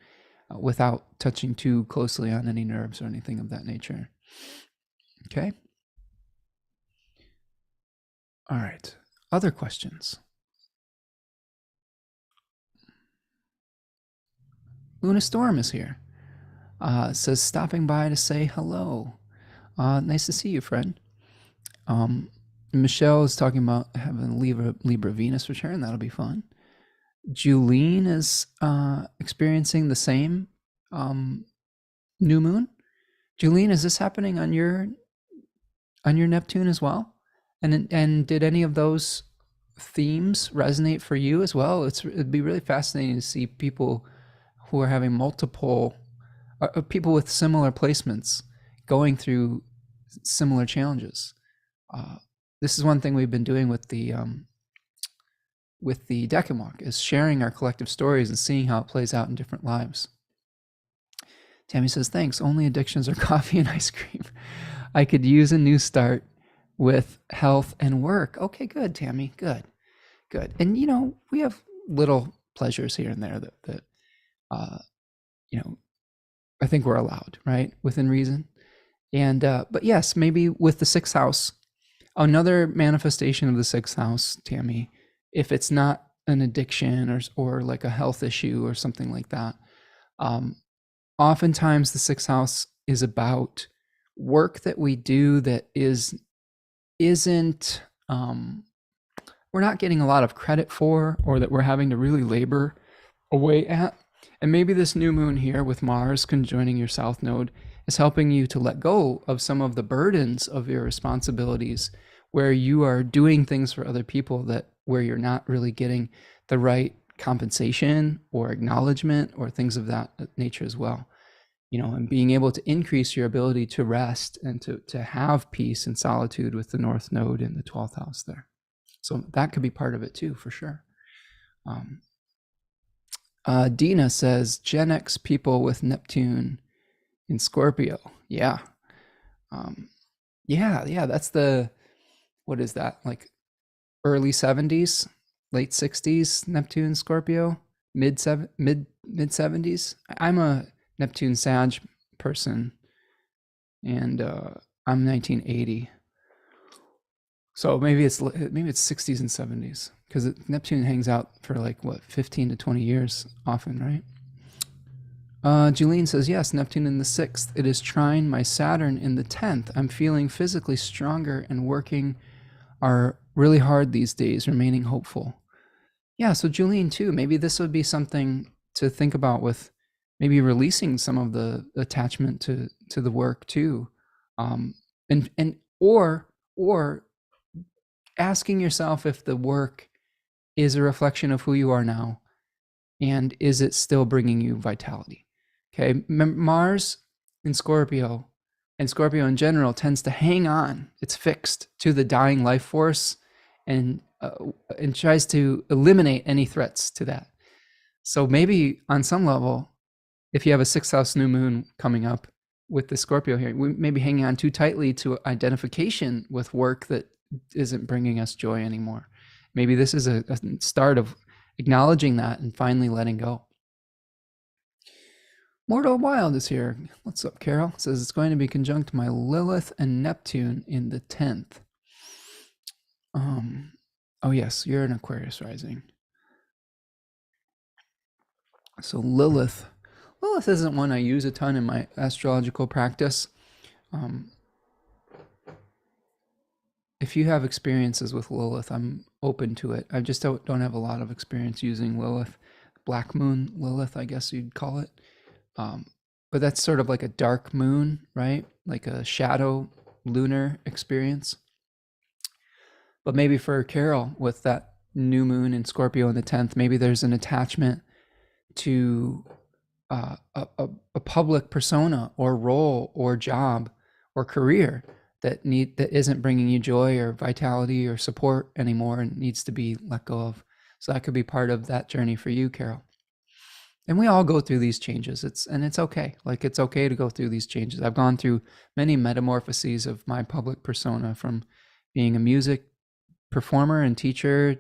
without touching too closely on any nerves or anything of that nature. Okay. All right. Other questions? Luna Storm is here. Says stopping by to say hello. Nice to see you, friend. Michelle is talking about having Libra Venus return. That'll be fun. Julene is experiencing the same new moon. Julene, is this happening on your Neptune as well? And did any of those themes resonate for you as well? It'd be really fascinating to see people who are having multiple people with similar placements going through similar challenges. This is one thing we've been doing with the Deck and Walk, is sharing our collective stories and seeing how it plays out in different lives. Tammy says, thanks. Only addictions are coffee and ice cream. I could use a new start with health and work. Okay, good, Tammy. Good. And we have little pleasures here and there that I think we're allowed, right? Within reason. And but yes, maybe with the sixth house, another manifestation of the sixth house, Tammy, if it's not an addiction or like a health issue or something like that, oftentimes the sixth house is about work that we do that isn't we're not getting a lot of credit for, or that we're having to really labor away at. And maybe this new moon here with Mars conjoining your south node is helping you to let go of some of the burdens of your responsibilities, where you are doing things for other people that where you're not really getting the right compensation or acknowledgement or things of that nature as well. And being able to increase your ability to rest and to have peace and solitude with the north node in the 12th house there. So that could be part of it too, for sure. Dina says, Gen X people with Neptune in Scorpio. Yeah. Yeah, that's what is that? Like early 70s, late 60s, Neptune, Scorpio, mid 70s. I'm a Neptune Sag person, and I'm 1980. So maybe it's 60s and 70s, because Neptune hangs out for like 15 to 20 years often, right? Julene says, yes, Neptune in the 6th. It is trine my Saturn in the 10th. I'm feeling physically stronger and working are really hard these days, remaining hopeful. Yeah, so Julene too, maybe this would be something to think about with maybe releasing some of the attachment to the work too. Or asking yourself if the work is a reflection of who you are now, and is it still bringing you vitality? Okay, Mars in Scorpio, and Scorpio in general, tends to hang on. It's fixed to the dying life force, and tries to eliminate any threats to that. So maybe on some level, if you have a 6th house new moon coming up with the Scorpio here, we may be hanging on too tightly to identification with work that isn't bringing us joy anymore. Maybe this is a start of acknowledging that and finally letting go. Mortal Wild is here. What's up, Carol? It says it's going to be conjunct my Lilith and Neptune in the 10th. Oh yes, you're an Aquarius rising. So Lilith isn't one I use a ton in my astrological practice. If you have experiences with Lilith, I'm open to it. I just don't have a lot of experience using Lilith. Black moon Lilith, I guess you'd call it. But that's sort of like a dark moon, right? Like a shadow lunar experience. But maybe for Carol, with that new moon in Scorpio in the 10th, maybe there's an attachment to a public persona or role or job or career that isn't bringing you joy or vitality or support anymore, and needs to be let go of. So that could be part of that journey for you, Carol. And we all go through these changes. It's okay. Like, it's okay to go through these changes. I've gone through many metamorphoses of my public persona, from being a music performer and teacher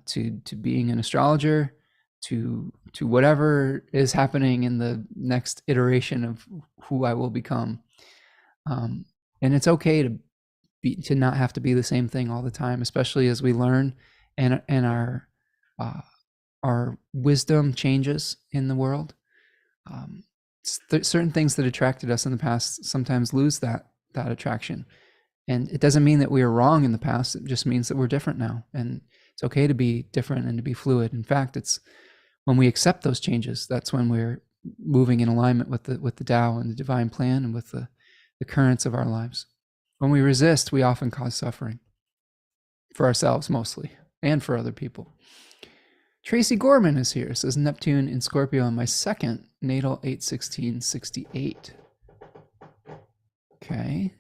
to being an astrologer, to whatever is happening in the next iteration of who I will become. And it's okay to not have to be the same thing all the time, especially as we learn and our wisdom changes in the world. Certain things that attracted us in the past sometimes lose that attraction. And it doesn't mean that we are wrong in the past. It just means that we're different now. And it's okay to be different and to be fluid. In fact, it's when we accept those changes, that's when we're moving in alignment with the Tao and the divine plan, and with the currents of our lives. When we resist, we often cause suffering for ourselves mostly, and for other people. Tracy Gorman is here. It says Neptune in Scorpio on my second, natal 8/16/68. Okay,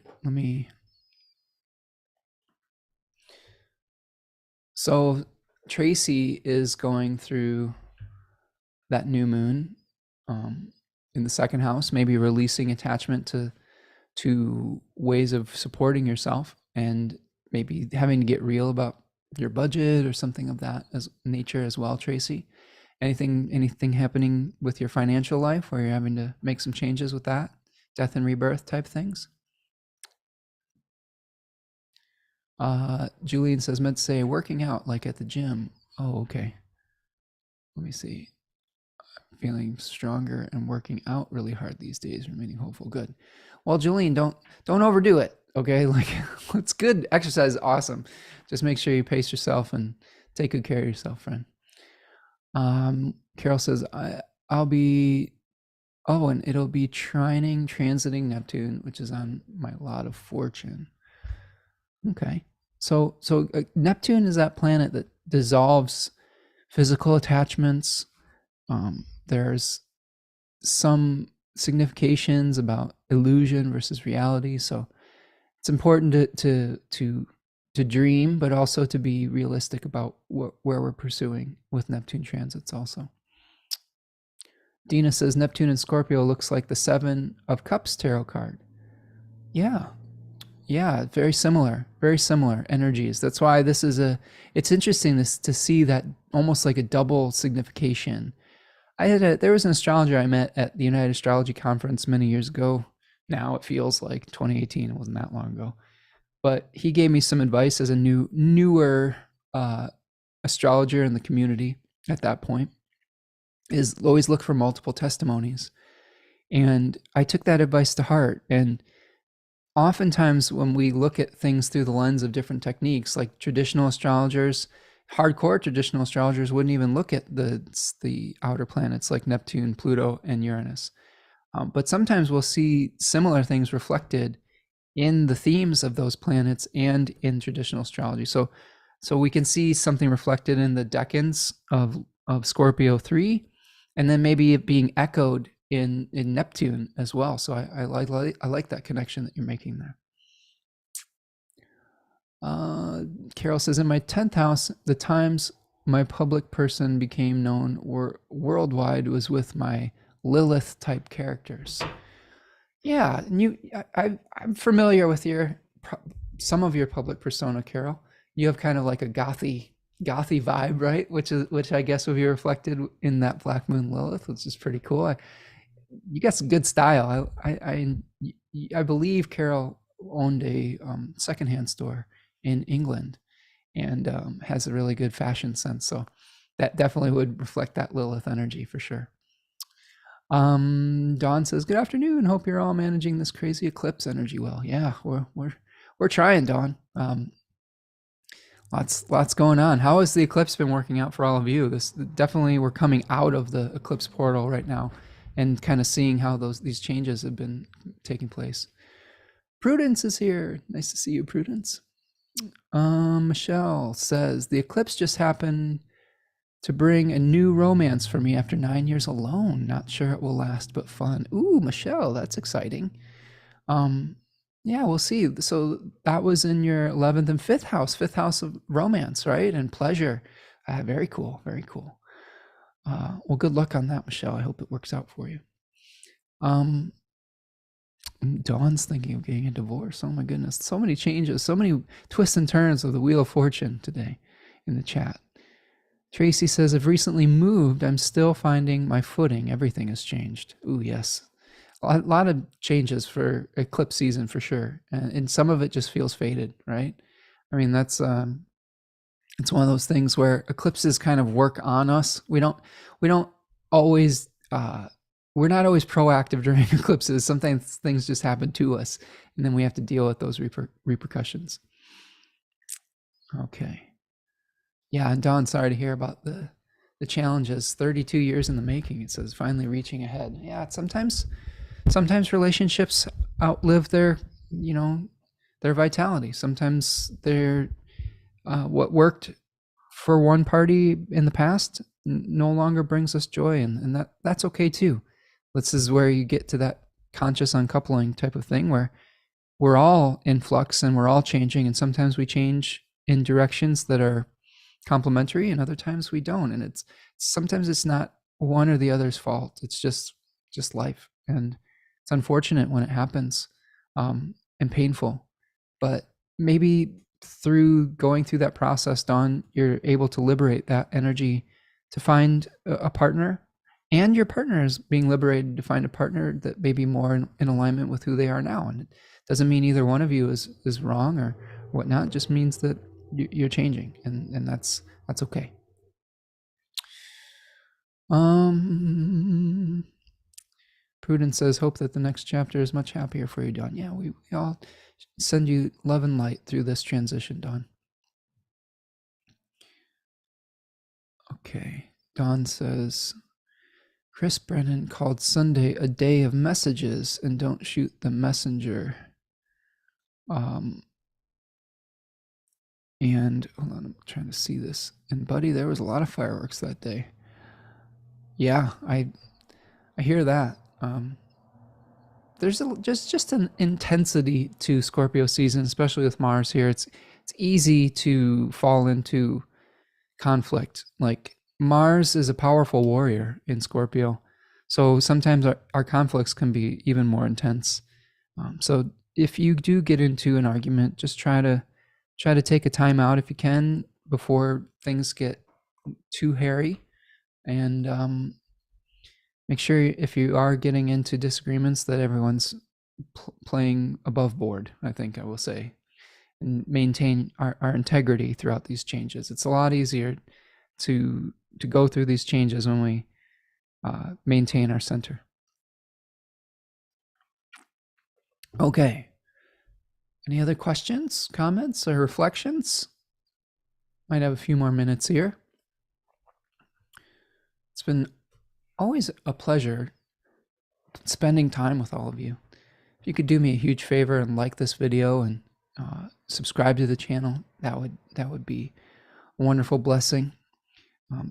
So Tracy is going through that new moon in the 2nd house, maybe releasing attachment to ways of supporting yourself, and maybe having to get real about your budget or something of that as nature as well, Tracy. Anything happening with your financial life where you're having to make some changes with that? Death and rebirth type things? Julian says, meant to say working out like at the gym. Oh, okay. Let me see. feeling stronger and working out really hard these days, remaining hopeful. Good. Well, Julian, don't overdo it. Okay, like it's good. Exercise is awesome. Just make sure you pace yourself and take good care of yourself, friend. Carol says I'll be. Oh, and it'll be trining, transiting Neptune, which is on my lot of fortune. Okay. So Neptune is that planet that dissolves physical attachments. There's some significations about illusion versus reality. So it's important to dream, but also to be realistic about where we're pursuing with Neptune transits also. Dina says Neptune in Scorpio looks like the Seven of Cups tarot card. Yeah. Yeah, very similar energies. That's why it's interesting to see that almost like a double signification. There was an astrologer I met at the United Astrology Conference many years ago. Now it feels like 2018. It wasn't that long ago. But he gave me some advice as a newer astrologer in the community at that point, is always look for multiple testimonies. And I took that advice to heart. And oftentimes when we look at things through the lens of different techniques, like traditional astrologers, hardcore traditional astrologers wouldn't even look at the outer planets like Neptune, Pluto, and Uranus. But sometimes we'll see similar things reflected in the themes of those planets and in traditional astrology. So we can see something reflected in the decans of Scorpio 3, and then maybe it being echoed in Neptune as well. So I like that connection that you're making there. Carol says, in my 10th house, the times my public person became known were worldwide was with my Lilith type characters. Yeah, and I'm familiar with some of your public persona, Carol. You have kind of like a gothy vibe, right? Which I guess would be reflected in that Black Moon Lilith, which is pretty cool. You got some good style. I believe Carol owned a secondhand store in England and has a really good fashion sense. So that definitely would reflect that Lilith energy for sure. Dawn says, good afternoon. Hope you're all managing this crazy eclipse energy well. Yeah, we're trying, Dawn. Lots going on. How has the eclipse been working out for all of you? Definitely we're coming out of the eclipse portal right now and kind of seeing how these changes have been taking place. Prudence is here. Nice to see you, Prudence. Michelle says, the eclipse just happened to bring a new romance for me after 9 years alone. Not sure it will last, but fun. Ooh, Michelle, that's exciting. Yeah, we'll see. So that was in your 11th and 5th house of romance, right? And pleasure. Very cool. Very cool. Well, good luck on that, Michelle. I hope it works out for you. Dawn's thinking of getting a divorce. Oh my goodness. So many changes, so many twists and turns of the Wheel of Fortune today in the chat. Tracy says, I've recently moved. I'm still finding my footing. Everything has changed. Ooh, yes. A lot of changes for eclipse season for sure. And some of it just feels faded, right? I mean, it's one of those things where eclipses kind of work on us. We don't always, we're not always proactive during eclipses. Sometimes things just happen to us, and then we have to deal with those repercussions. Okay. Yeah, and Dawn, sorry to hear about the challenges. 32 years in the making, it says, finally reaching ahead. Yeah, sometimes relationships outlive their vitality. Sometimes they're what worked for one party in the past no longer brings us joy, and that's okay too. This is where you get to that conscious uncoupling type of thing where we're all in flux and we're all changing, and sometimes we change in directions that are complementary and other times we don't, and sometimes it's not one or the other's fault. It's just life, and it's unfortunate when it happens, and painful, but maybe through going through that process, Dawn, you're able to liberate that energy to find a partner, and your partner is being liberated to find a partner that may be more in alignment with who they are now. And it doesn't mean either one of you is wrong or whatnot. It just means that you're changing, and that's okay. Prudence says, hope that the next chapter is much happier for you, Dawn. Yeah, we all send you love and light through this transition, Dawn. Okay. Dawn says, Chris Brennan called Sunday a day of messages and don't shoot the messenger. And hold on, I'm trying to see this. And buddy, there was a lot of fireworks that day. Yeah, I hear that. There's just an intensity to Scorpio season, especially with Mars here. It's easy to fall into conflict. Like Mars is a powerful warrior in Scorpio, so sometimes our conflicts can be even more intense. So if you do get into an argument, just try to take a time out if you can before things get too hairy, and make sure if you are getting into disagreements that everyone's playing above board, I think I will say, and maintain our integrity throughout these changes. It's a lot easier to go through these changes when we maintain our center. Okay. Any other questions, comments, or reflections? Might have a few more minutes here. It's been always a pleasure spending time with all of you. If you could do me a huge favor and like this video and subscribe to the channel, that would be a wonderful blessing.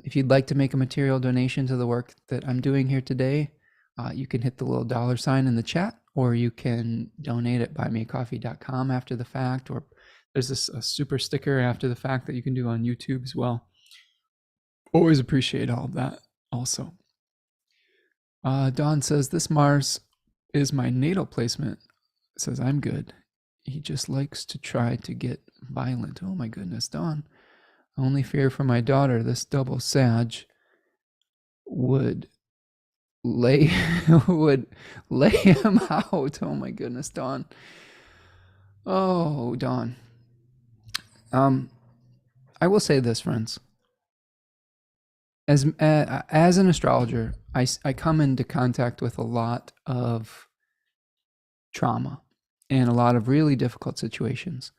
If you'd like to make a material donation to the work that I'm doing here today, you can hit the little $ in the chat, or you can donate at buymeacoffee.com after the fact, or there's a super sticker after the fact that you can do on YouTube as well. Always appreciate all of that also. Dawn says, this Mars is my natal placement. Says, I'm good. He just likes to try to get violent. Oh my goodness, Dawn. Only fear for my daughter, this double Sag would lay him out. Oh my goodness, Dawn. Oh, Dawn. I will say this, friends. As an astrologer, I come into contact with a lot of trauma and a lot of really difficult situations.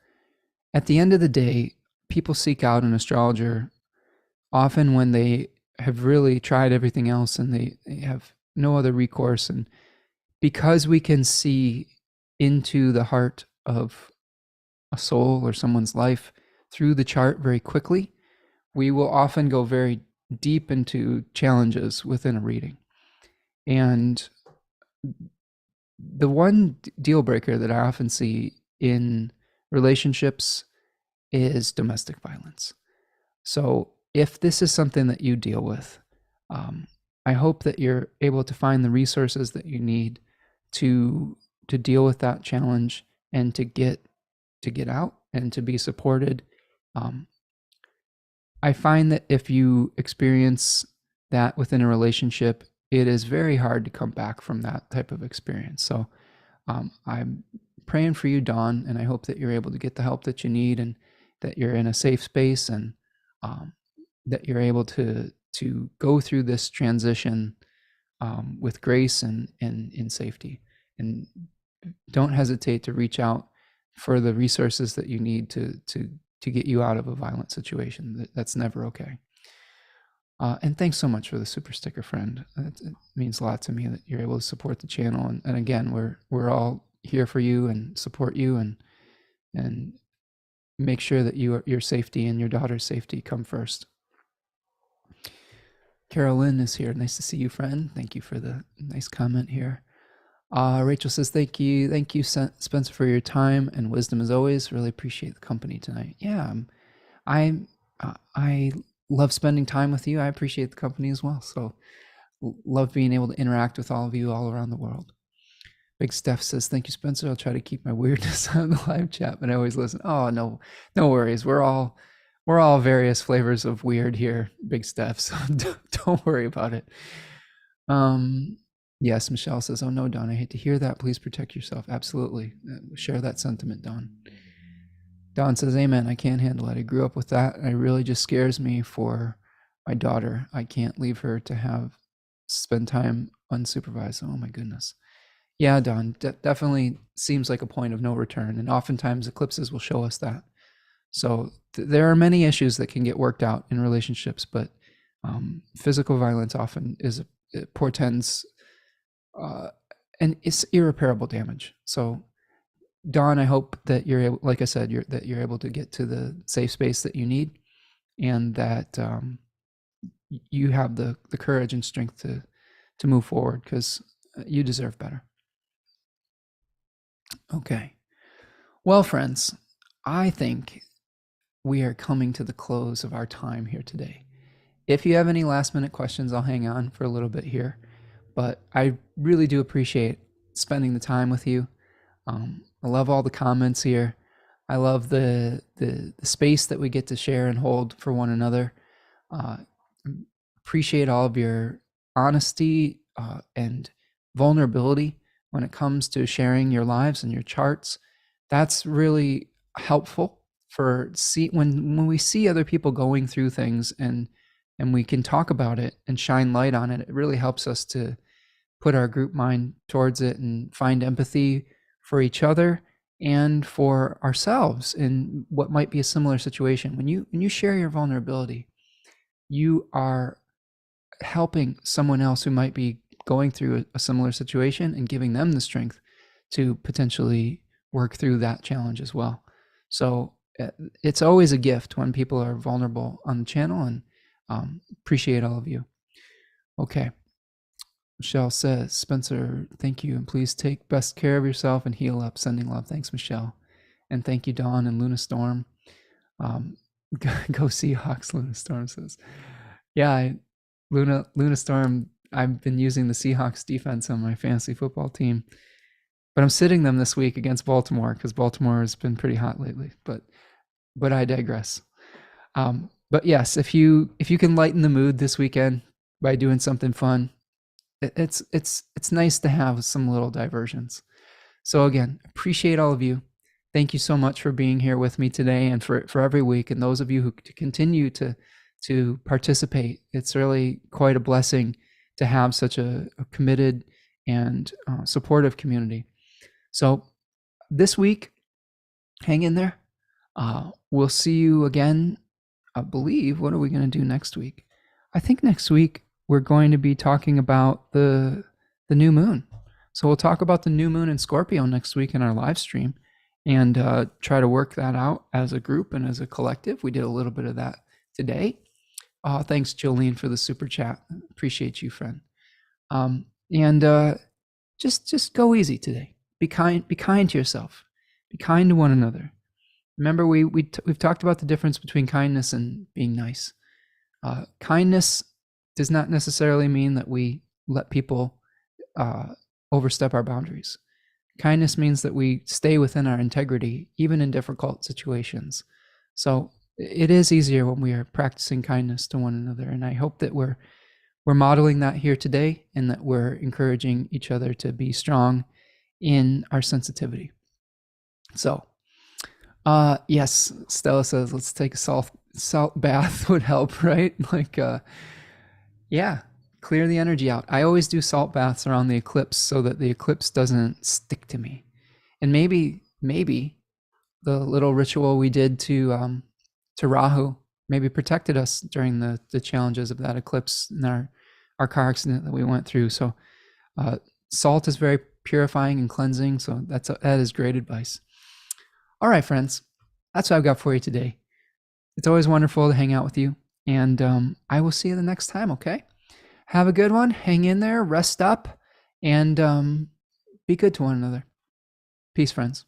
At the end of the day, people seek out an astrologer often when they have really tried everything else and they have no other recourse. And because we can see into the heart of a soul or someone's life through the chart very quickly, we will often go very deep into challenges within a reading. And the one deal breaker that I often see in relationships is domestic violence. So if this is something that you deal with, I hope that you're able to find the resources that you need to deal with that challenge and to get out and to be supported. I find that if you experience that within a relationship, it is very hard to come back from that type of experience. So I'm praying for you, Dawn, and I hope that you're able to get the help that you need and that you're in a safe space and that you're able to go through this transition with grace and in safety. And don't hesitate to reach out for the resources that you need to get you out of a violent situation. That's never okay. And thanks so much for the super sticker, friend. It means a lot to me that you're able to support the channel. And again, we're all here for you and support you and make sure that your safety and your daughter's safety come first. Carolyn is here. Nice to see you, friend. Thank you for the nice comment here. Rachel says, thank you, Spencer, for your time and wisdom as always. Really appreciate the company tonight. Yeah, I love spending time with you. I appreciate the company as well. So love being able to interact with all of you all around the world. Big Steph says, thank you, Spencer. I'll try to keep my weirdness on the live chat, but I always listen. Oh, no worries. We're all various flavors of weird here, Big Steph. So don't worry about it. Yes, Michelle says, oh no, Dawn, I hate to hear that. Please protect yourself. Absolutely. Share that sentiment, Dawn. Dawn says, amen. I can't handle it. I grew up with that. And it really just scares me for my daughter. I can't leave her to spend time unsupervised. Oh my goodness. Yeah, Don, definitely seems like a point of no return. And oftentimes eclipses will show us that. So there are many issues that can get worked out in relationships, but physical violence often it portends and it's irreparable damage. So Dawn, I hope that you're able, like I said, that you're able to get to the safe space that you need, and that you have the courage and strength to move forward, because you deserve better. Okay. Well, friends, I think we are coming to the close of our time here today. If you have any last minute questions, I'll hang on for a little bit here, but I really do appreciate spending the time with you. I love all the comments here. I love the space that we get to share and hold for one another. Appreciate all of your honesty and vulnerability when it comes to sharing your lives and your charts. That's really helpful for when we see other people going through things, and we can talk about it and shine light on it. It really helps us to put our group mind towards it and find empathy for each other and for ourselves in what might be a similar situation. When you share your vulnerability, you are helping someone else who might be going through a similar situation and giving them the strength to potentially work through that challenge as well. So it's always a gift when people are vulnerable on the channel, and appreciate all of you. Okay. Michelle says, Spencer, thank you, and please take best care of yourself and heal up. Sending love. Thanks, Michelle. And thank you, Dawn and Luna Storm. Go Seahawks, Luna Storm says. Yeah, Luna Storm, I've been using the Seahawks defense on my fantasy football team, but I'm sitting them this week against Baltimore because Baltimore has been pretty hot lately, but I digress. But yes, if you can lighten the mood this weekend by doing something fun, it's nice to have some little diversions. So again, appreciate all of you. Thank you so much for being here with me today and for every week. And those of you who continue to participate, it's really quite a blessing to have such a committed and supportive community. So this week, hang in there. We'll see you again. I believe, what are we going to do next week? I think next week we're going to be talking about the new moon. So we'll talk about the new moon in Scorpio next week in our live stream, and try to work that out as a group and as a collective. We did a little bit of that today. Thanks, Jolene, for the super chat. Appreciate you, friend. And just go easy today. Be kind to yourself. Be kind to one another. Remember, we've talked about the difference between kindness and being nice. Kindness does not necessarily mean that we let people overstep our boundaries. Kindness means that we stay within our integrity, even in difficult situations. So it is easier when we are practicing kindness to one another. And I hope that we're modeling that here today, and that we're encouraging each other to be strong in our sensitivity. So, yes, Stella says, let's take a salt bath would help, right? Like, yeah, clear the energy out. I always do salt baths around the eclipse so that the eclipse doesn't stick to me. And maybe the little ritual we did to Rahu maybe protected us during the challenges of that eclipse and our car accident that we went through. So salt is very purifying and cleansing. So that is great advice. All right, friends, that's what I've got for you today. It's always wonderful to hang out with you, and I will see you the next time, okay? Have a good one. Hang in there, rest up, and be good to one another. Peace, friends.